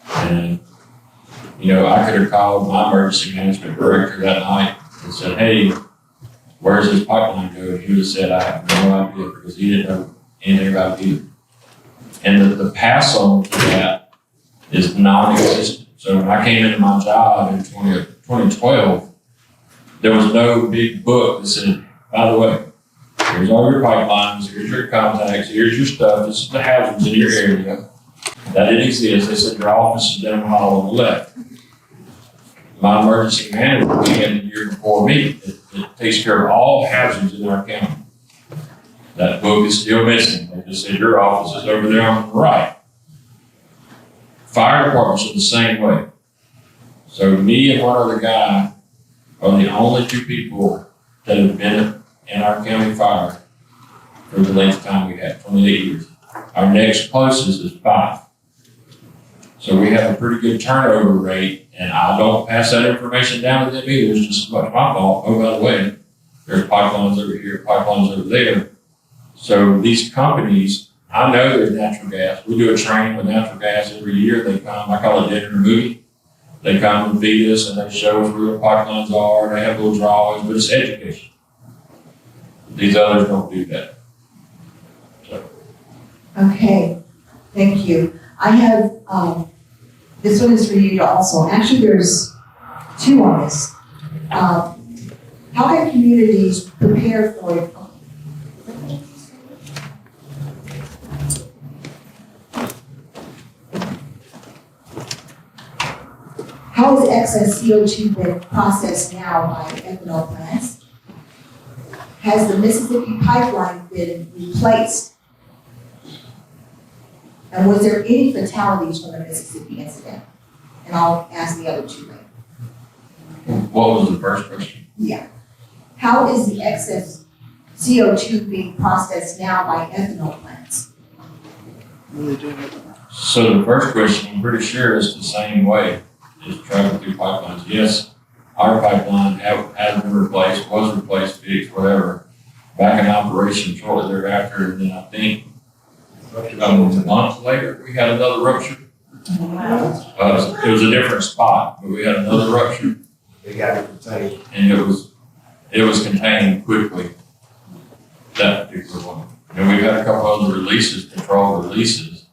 And, I could have called my emergency management director that night and said, hey, where's this pipeline go? And he would have said, I have no idea, because he didn't know anything about it either. And the pass on to that is non-existent. So when I came into my job in 2012, there was no big book that said, by the way, here's all your pipelines, here's your contacts, here's your stuff, this is the hazards in your area. That didn't exist. They said your office is down the hall on the left. My emergency manager came in the year before me. It takes care of all hazards in our county. That book is still missing. They just said your office is over there on the right. Fire departments are the same way. So me and one other guy are the only two people that have been in our county fire for the length of time we had, 28 years. Our next closest is 5. So we have a pretty good turnover rate, and I don't pass that information down to them either. It's just much my fault. Oh, by the way, there's pipelines over here, pipelines over there. So these companies, I know there's natural gas. We do a training with natural gas every year. They come, I call it dinner and movie. They come and feed us and they show us where the pipelines are. They have little drawings, but it's education. These others don't do that. So. Okay, thank you. I have, this one is for you also. Actually, there's 2 on this. How can communities prepare for it? How is excess CO2 been processed now by ethanol plants? has the Mississippi pipeline been replaced? And was there any fatalities from the Mississippi incident? And I'll ask the other two later. What was the first question? Yeah. How is the excess CO2 being processed now by ethanol plants? So the first question, I'm pretty sure is the same way as traveling through pipelines. Yes, our pipeline has been replaced, was replaced, fixed, whatever, back in operation shortly thereafter. And then I think a month later, we had another rupture. It was a different spot, but we had another rupture. They got it contained. And it was contained quickly, that particular one. And we've had a couple other releases, controlled releases.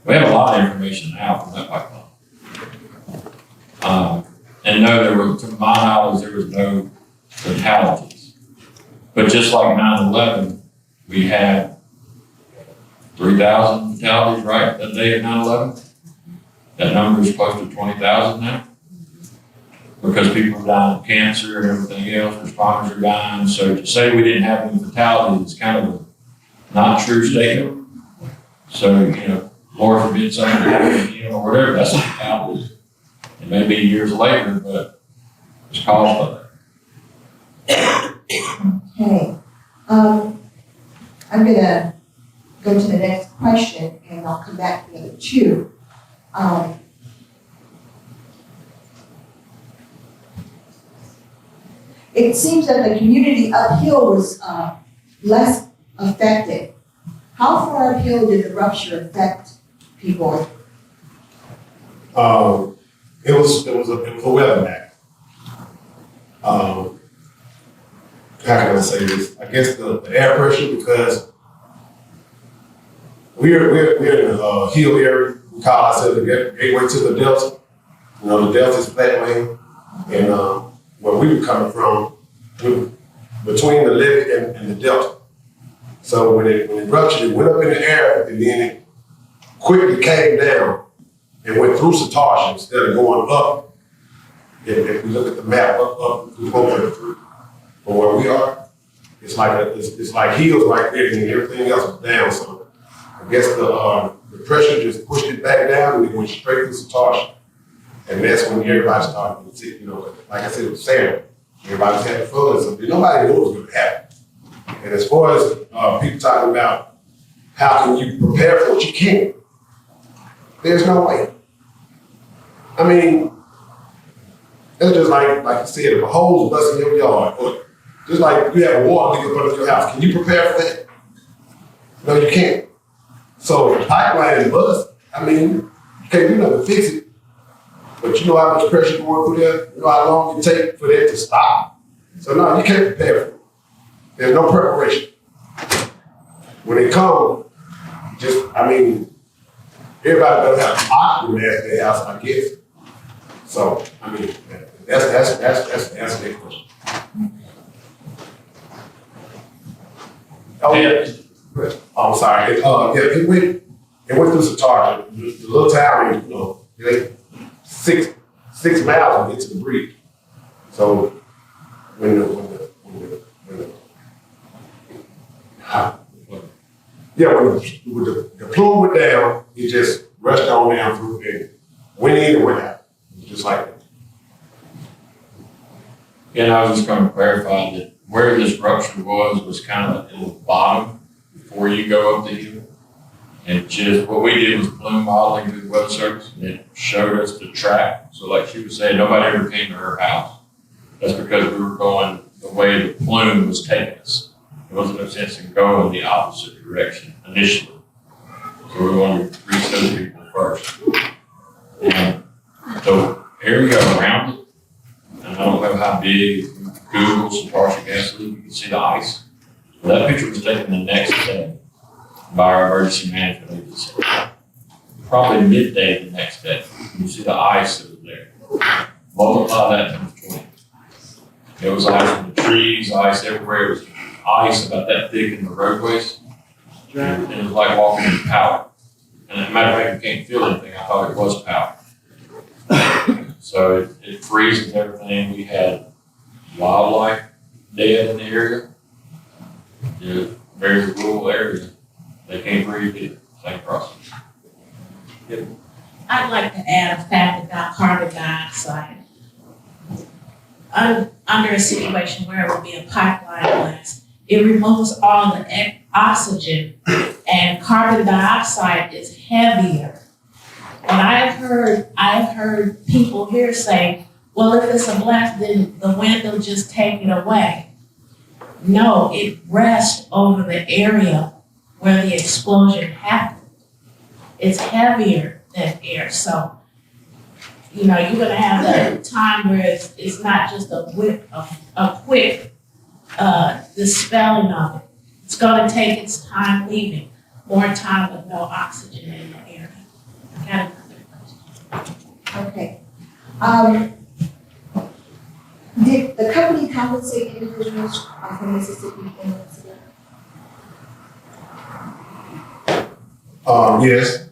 We have a lot of information now from that pipeline. And no, to my knowledge, there was no fatalities. But just like 9/11, we had 3,000 fatalities, right, that day of 9/11? That number is close to 20,000 now. Because people are dying of cancer and everything else, responders are dying. So to say we didn't have any fatalities is kind of a not true statement. So, Lord forbid something happened, or whatever, that's a fatality. It may be years later, but it's caused by that. Okay. I'm gonna go to the next question and I'll come back to the other two. It seems that the community uphill was less affected. How far uphill did the rupture affect people? It was a weather map. How can I say this? I guess the air pressure, because we're in a hill area. We call ourselves the gateway to the Delta. The Delta is flat land, and where we were coming from, between the levee and the Delta. So when it ruptured, it went up in the air, and then it quickly came down and went through Satartia instead of going up. If we look at the map, up, we go through. But where we are, it's like hills right there, and everything else is down. So I guess the pressure just pushed it back down, and it went straight to Satartia. And that's when everybody started to see, like I said, it was Saturday. Everybody's having fun, so nobody knew what was going to happen. And as far as people talking about how can you prepare for what you can't, there's no way. I mean, it's just like you said, if a hole is busting in your yard, or just like you have a water leak up under your house, can you prepare for that? No, you can't. So if the pipeline is bust, I mean, you can't do nothing to fix it. But you know how much pressure going through there? You know how long it takes for that to stop? So no, you can't prepare for it. There's no preparation. When it comes, everybody doesn't have oxygen mask in their house, I guess. So, that's the answer to that question. Oh, yeah. I'm sorry. It went through Satartia. The little town, it 6 miles to get to the Briggs. So when the plume went down, it just rushed on down through and went in and went out. Just like that. And I was just going to clarify that where this rupture was kind of at the bottom before you go up the hill. And just what we did was plume modeling through the weather service, and it showed us the track. So like she was saying, nobody ever came to her house. That's because we were going the way the plume was taking us. There wasn't no sense in going the opposite direction initially. So we wanted to reach those people first. And so here we go around it. And I don't know how big, Google Satartia gas leak, you can see the ice. Well, that picture was taken the next day by our emergency management agency. Probably midday the next day. You see the ice that was there. Multiply that times 20. It was ice in the trees, ice everywhere. It was ice about that thick in the roadways. And it was like walking in powder. And as a matter of fact, you can't feel anything. I thought it was powder. So it freezes everything. We had wildlife dead in the area. Yeah, very rural area, they can't breathe it, same process. I'd like to add a fact about carbon dioxide. Under a situation where it would be a pipeline blast, it removes all the oxygen, and carbon dioxide is heavier. And I've heard people here say, well, if it's a blast, then the wind will just take it away. No, it rests over the area where the explosion happened. It's heavier than air, so, you're gonna have that time where it's not just a quick dispelling of it. It's gonna take its time leaving, more time with no oxygen in the area. I got another question. Okay. Did the company compensate individuals from Mississippi in this incident? Yes,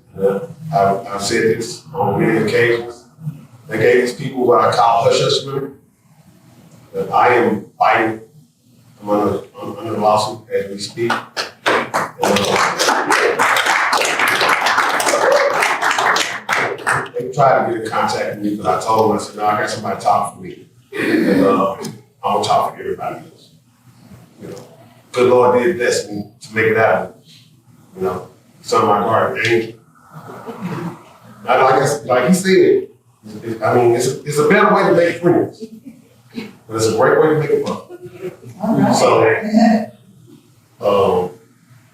I've said this on many occasions. They gave these people what I call hush-hush money. That I am fighting. I'm under the lawsuit as we speak. They tried to get in contact with me, but I told them, I said, no, I got somebody talk for me. And I don't talk for everybody else. Good Lord did bless me to make it happen. Son of my guardian angel. Like he said, it's a better way to make friends. But it's a great way to make a buck. All right. So,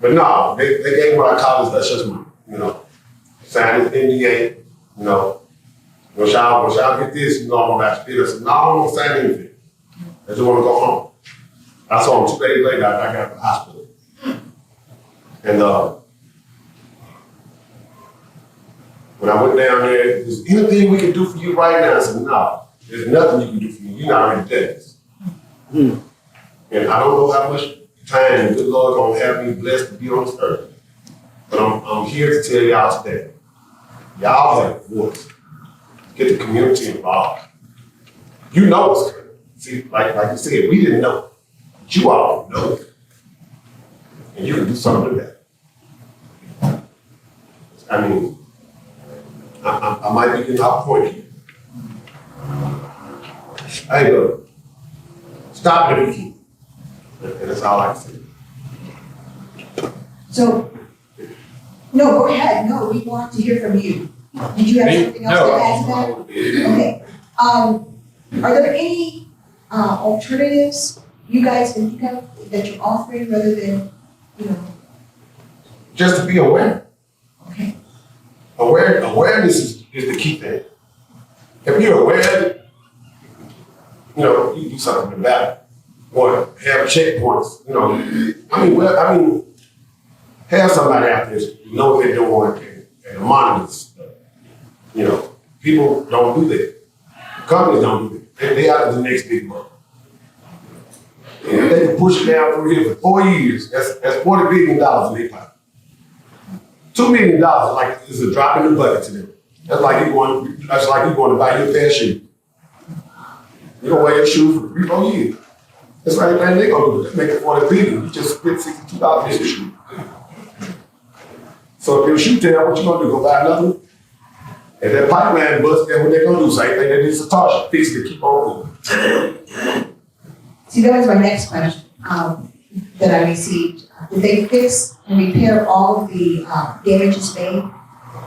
but no, they gave what I call this hush money. Sign this NDA, once y'all get this, I'm gonna have to pay. I said, no, I don't want to sign anything. I just want to go home. I saw him 2 days later, I got to the hospital. And when I went down there, is anything we can do for you right now? I said, no, there's nothing you can do for me. You're not ready to do this. And I don't know how much time the good Lord gonna have me blessed to be on this earth. But I'm here to tell y'all today, y'all have a voice. Get the community involved. You know what's coming. See, like you said, we didn't know. But you all know. And you can do something with that. I might be getting off point here. Hey, look. Stop it if you can. And that's all I can say. So, no, go ahead. No, we want to hear from you. Did you have something else to add to that? Okay. Are there any alternatives you guys can think of that you're offering rather than, Just to be aware. Okay. Awareness is the key thing. If you're aware, you do something about it. Or have checkpoints, have somebody out there who know what they're doing and monitor stuff. People don't do that. Companies don't do that. They out of the next big one. And if they can push it down through here for 4 years, that's $40 billion in their pocket. $2 million is a drop in the bucket to them. That's like you going to buy your pair of shoes. You don't wear your shoes for 3-4 years. That's right, man, they're gonna do. Let's make it $40 billion. You just spent $62 for your shoe. So if your shoe tear, what you gonna do? Go buy another one? If that pipeline busts, then what they gonna do? Same thing they did Satartia. Fix it, keep on moving. See, that was my next question that I received. Did they fix and repair all of the damages made?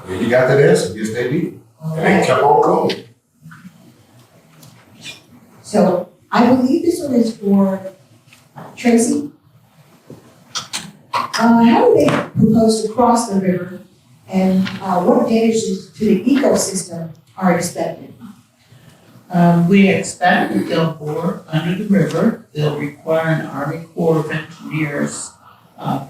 Yeah, you got that answer. Yes, they did. And they kept on going. So I believe this one is for Tracy. How do they propose to cross the river, and what damages to the ecosystem are expected? We expect that they'll bore under the river. They'll require an Army Corps of Engineers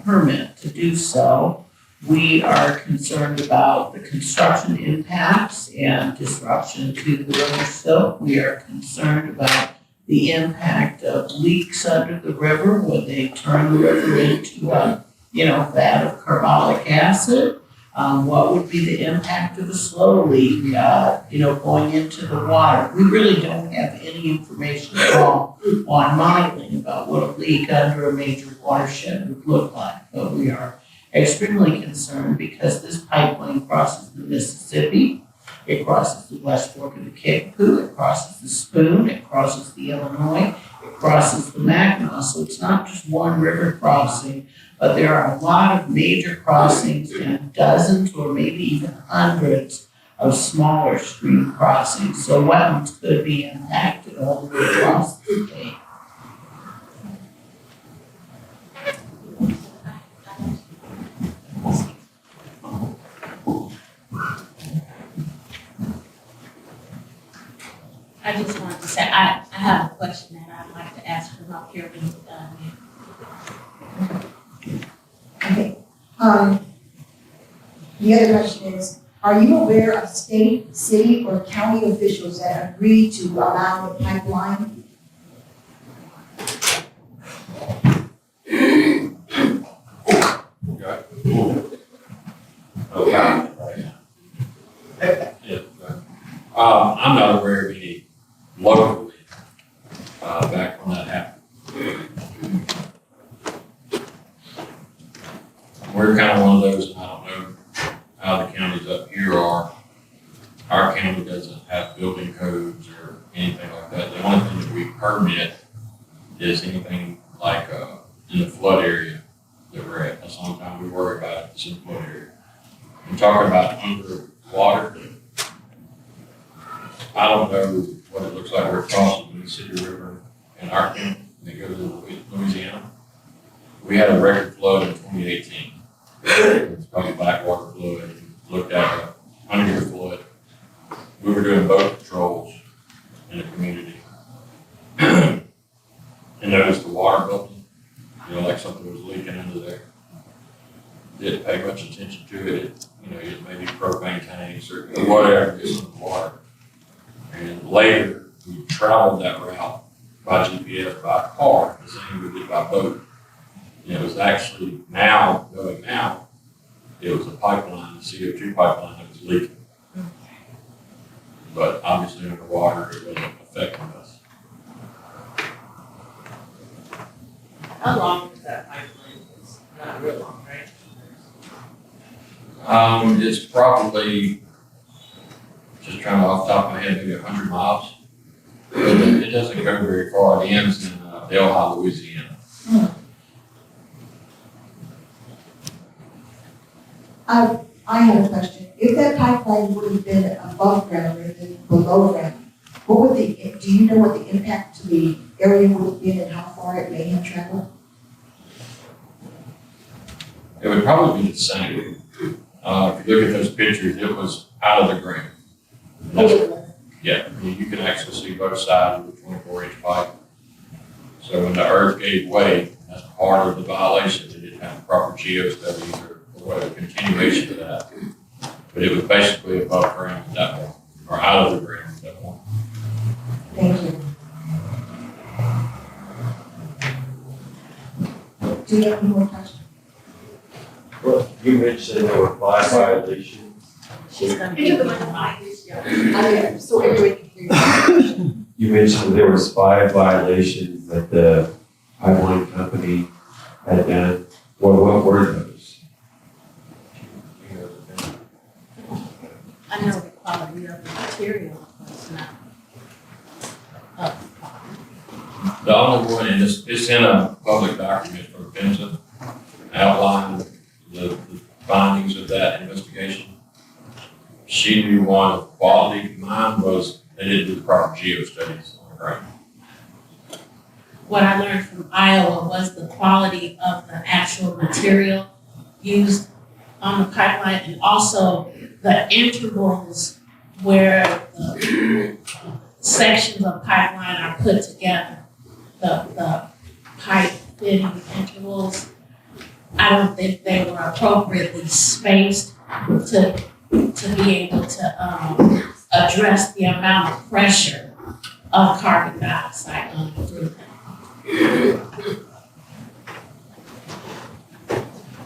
permit to do so. We are concerned about the construction impacts and disruption to the river silt. We are concerned about the impact of leaks under the river when they turn the river into a vat of carbolic acid. What would be the impact of a slow leak, going into the water? We really don't have any information at all on modeling about what a leak under a major watershed would look like. But we are extremely concerned because this pipeline crosses the Mississippi, it crosses the West Fork of the Kickapoo, it crosses the Spoon, it crosses the Illinois, it crosses the Mackinac. So it's not just one river crossing, but there are a lot of major crossings and dozens or maybe even hundreds of smaller stream crossings. So wetlands could be impacted all the way across the state. I just wanted to say, I have a question that I'd like to ask from up here when we're done. Okay. The other question is, are you aware of state, city, or county officials that agreed to allow the pipeline? I'm not aware of any locally, back when that happened. We're kind of one of those, and I don't know how the counties up here are. Our county doesn't have building codes or anything like that. The only thing that we permit is anything like, in the flood area that we're at. That's the only time we worry about it, it's in the flood area. I'm talking about underwater. I don't know what it looks like we're crossing the Mississippi River in our county, and it goes to Louisiana. We had a record flood in 2018. It's called a Blackwater flood. Looked at a 100-year flood. We were doing boat patrols in the community. And noticed the water building, like something was leaking under there. Didn't pay much attention to it. It maybe propane tanks or whatever is in the water. And later, we traveled that route by GPS by car, the same we did by boat. And it was actually going out, it was a pipeline, the CO2 pipeline that was leaking. But obviously underwater, it wasn't affecting us. How long is that pipeline? It's not real long, right? It's probably, just trying to off the top of my head, maybe 100 miles. It doesn't go very far. It ends in Delhi, Louisiana. I have a question. If that pipeline would have been above ground rather than below ground, do you know what the impact to the area would have been and how far it may have traveled? It would probably be the same. If you look at those pictures, it was out of the ground. Yeah, you can actually see both sides of the 24-inch pipe. So when the earth gave way, that's part of the violation. They didn't have proper geostudies or whatever continuation of that. But it was basically above ground at that point, or out of the ground at that point. Thank you. Do you have any more questions? Well, you mentioned there were 5 violations. She's gonna Into give the me mic, the mic. please, yeah. So everybody can hear you. You mentioned there was 5 violations that the pipeline company had done. What were those? I know the quality of the material was not up to par. The only one, and it's in a public document from PHMSA, outlining the findings of that investigation. She knew one of quality. Mine was they didn't do the proper geostudies on the ground. What I learned from Iowa was the quality of the actual material used on the pipeline, and also the intervals where the sections of pipeline are put together. The pipe fitting intervals, I don't think they were appropriately spaced to be able to address the amount of pressure of carbon dioxide going through them.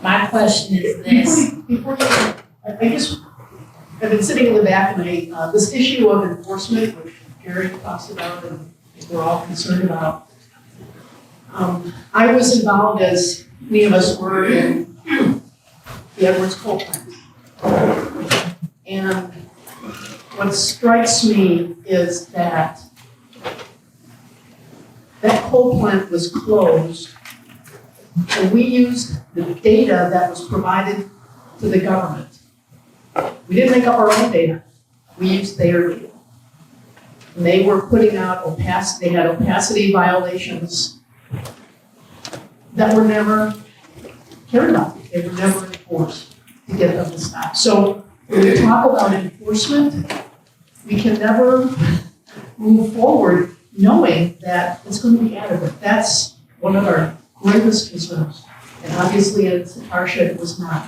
My question is this, I've been sitting in the back and this issue of enforcement, which Gary talks about and we're all concerned about. I was involved, as many of us were, in the Edwards coal plant. And what strikes me is that coal plant was closed, and we used the data that was provided to the government. We didn't make up our own data. We used their data. And they were putting out opacity, they had opacity violations that were never carried out. They were never enforced to get them to stop. So when we talk about enforcement, we can never move forward knowing that it's going to be adequate. That's one of our greatest concerns. And obviously in Satartia it was not.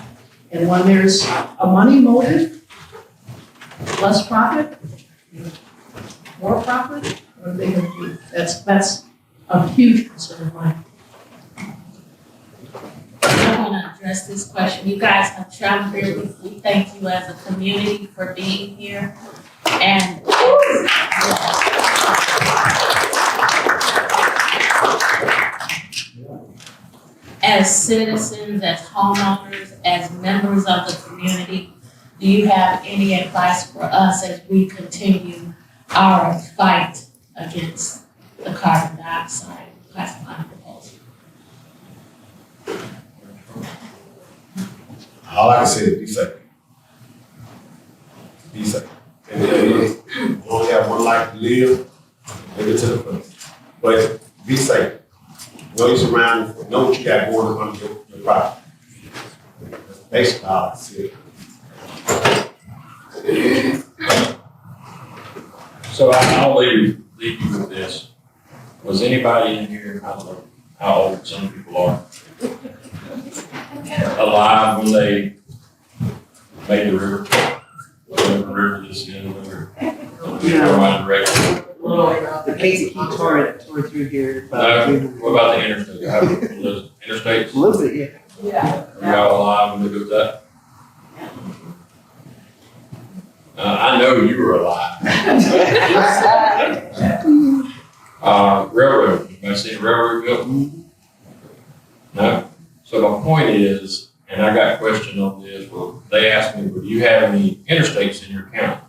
And when there's a money motive, less profit, more profit, what are they going to do? That's a huge concern of mine. I want to address this question. You guys have traveled here. We thank you as a community for being here. And as citizens, as homeowners, as members of the community, do you have any advice for us as we continue our fight against the carbon dioxide classifying proposal? All I can say is be safe. Be safe. And you only have one life to live, live it to the fullest. But be safe. Know your surroundings, know what you got going on your property. That's basically all I see. So I'll leave you with this. Was anybody in here, I don't know how old some people are, alive when they made the river? Whatever river this is, whatever. The Casey Key tore through here. No, what about the interstate? How those interstates? A little bit, yeah. Are y'all alive when they do that? I know you were alive. Railroad, anybody seen a railroad built? No? So my point is, and I got a question on this, well, they asked me, well, do you have any interstates in your county?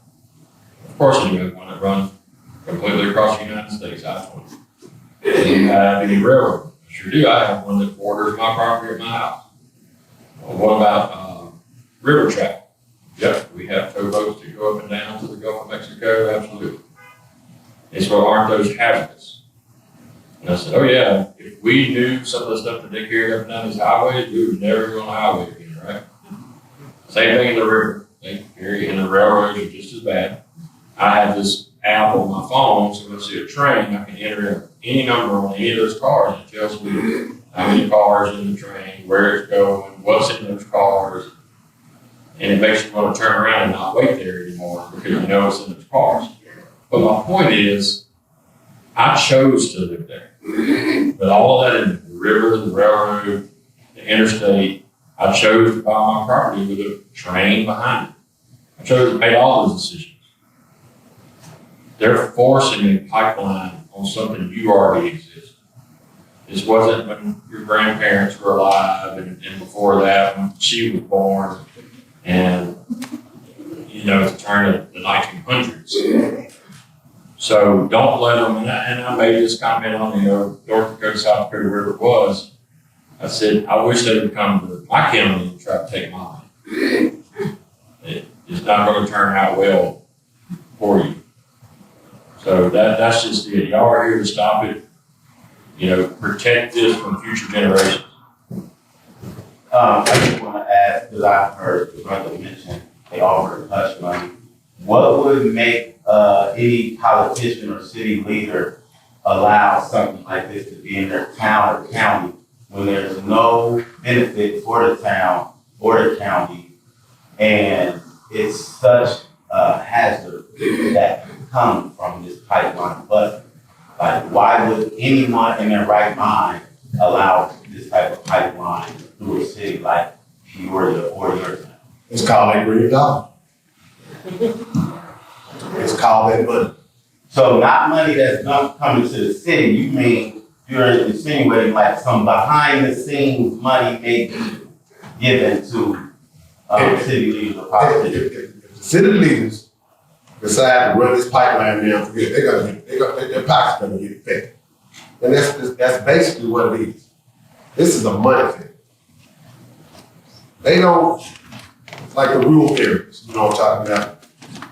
Of course you have one that runs completely across the United States, I-20. Do you have any railroad? I sure do. I have one that borders my property at my house. Well, what about river travel? Yep, we have towboats that go up and down to the Gulf of Mexico, absolutely. And so aren't those hazardous? And I said, oh yeah, if we knew some of the stuff that they carried up and down these highways, we would never go on a highway again, right? Same thing in the river. They carry in the railroads are just as bad. I have this app on my phone, so when I see a train, I can enter any number on any of those cars, and it tells me how many cars in the train, where it's going, what's in those cars. And it makes you want to turn around and not wait there anymore because you know it's in those cars. But my point is, I chose to live there. But all of that in the river, the railroad, the interstate, I chose to buy my property with a train behind it. I chose to make all those decisions. They're forcing a pipeline on something you already exist. This wasn't when your grandparents were alive and before that when she was born. And, you know, it's the turn of the 1900s. So don't let them, and I made this comment on the North Dakota, South Dakota River was, I said, I wish they would come to my county and try to take my land. It's not going to turn out well for you. So that's just it. Y'all are here to stop it. You know, protect this from future generations. I just want to ask, because I heard the brother mention they offer hush money. What would make any politician or city leader allow something like this to be in their town or county when there's no benefit for the town or the county, and it's such a hazard that comes from this pipeline? But like, why would anyone in their right mind allow this type of pipeline through a city like Peoria or your town? It's called $8 million. It's called that money. So not money that's not coming to the city, you mean you're insinuating like some behind the scenes money may be given to city leaders or politicians? If the city leaders decide to run this pipeline down through here, their pockets gonna get affected. And that's basically what it is. This is a money thing. They don't, like the rural areas, you know what I'm talking about?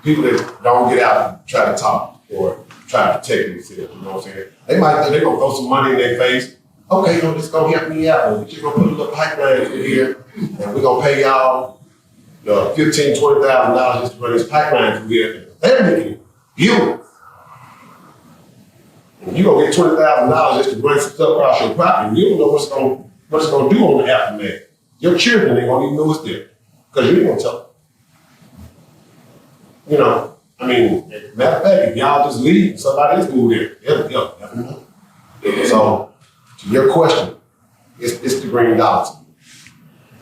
People that don't get out and try to talk or try to protect themselves, you know what I'm saying? They're gonna throw some money in their face. Okay, this gonna help me out. We're just gonna put a little pipeline through here and we're gonna pay y'all $15,000, $20,000 just to run this pipeline through here. They're making it beautiful. And you gonna get $20,000 just to run some stuff across your property. You don't know what it's gonna do on the aftermath. Your children ain't gonna even know it's there because you ain't gonna tell them. You know, I mean, matter of fact, if y'all just leave, somebody else move there. They'll never know. So, to your question, it's the green dollars.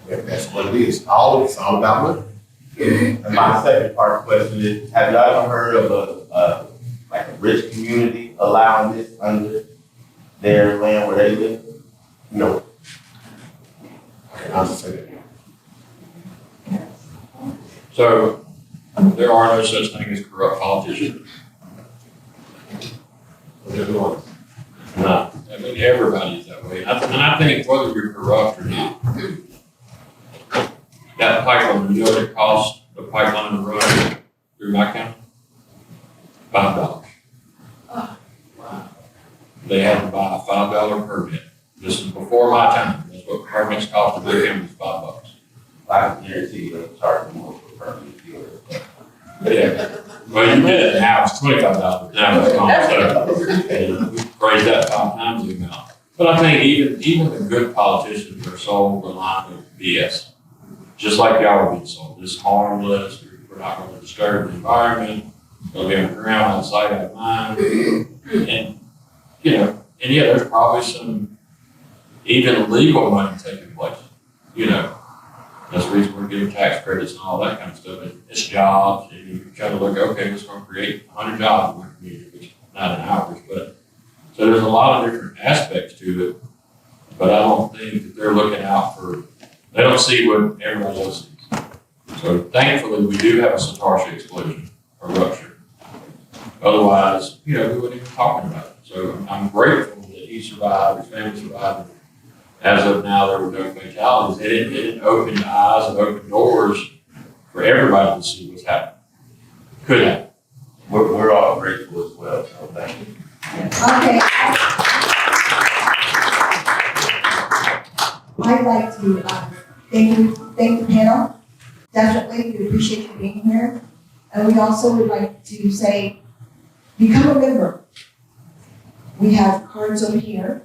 That's what it is. It's all about money. And my second part question is, have y'all ever heard of a rich community allowing this under their land where they live? No. I'll just say that. So, there are no such thing as corrupt politicians. No. I mean, everybody is that way. And I think whether you're corrupt or not, that pipeline, you know what it costs the pipeline to run through my county? $5. Oh, wow. They had to buy a $5 permit. This is before my time. That's what permits cost to break in was $5. I can guarantee you they'll charge more for permit dealers. Yeah. Well, you did it now, it's $25 now, it's gone, so we raised that 5 times the amount. But I think even the good politicians are sold the line of BS. Just like y'all are being sold. This is harmless, we're not going to disturb the environment, it'll be on the ground, out of sight, out of mind. And, you know, and yeah, there's probably some even legal money taking place, you know. That's the reason we're giving tax credits and all that kind of stuff. It's jobs, and you try to look, okay, it's going to create 100 jobs in my community, which not in ours, but so there's a lot of different aspects to it. But I don't think that they're looking out for, they don't see what everybody else sees. So thankfully, we do have a Satartia explosion or rupture. Otherwise, you know, we wouldn't even be talking about it. So I'm grateful that he survived, his family survived. As of now, there were no fatalities. It opened eyes and opened doors for everybody to see what's happening. Could happen. We're all grateful as well, so thank you. Okay. I'd like to thank the panel. Definitely, we appreciate you being here. And we also would like to say, become a member. We have cards over here.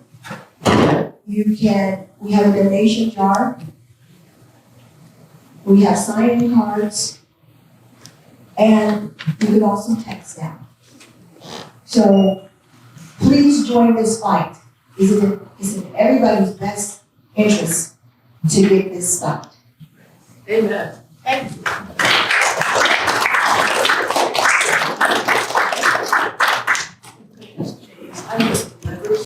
We have a donation jar. We have sign-in cards. And you can also text now. So please join this fight. It's in everybody's best interest to get this stopped. Amen. Thank you.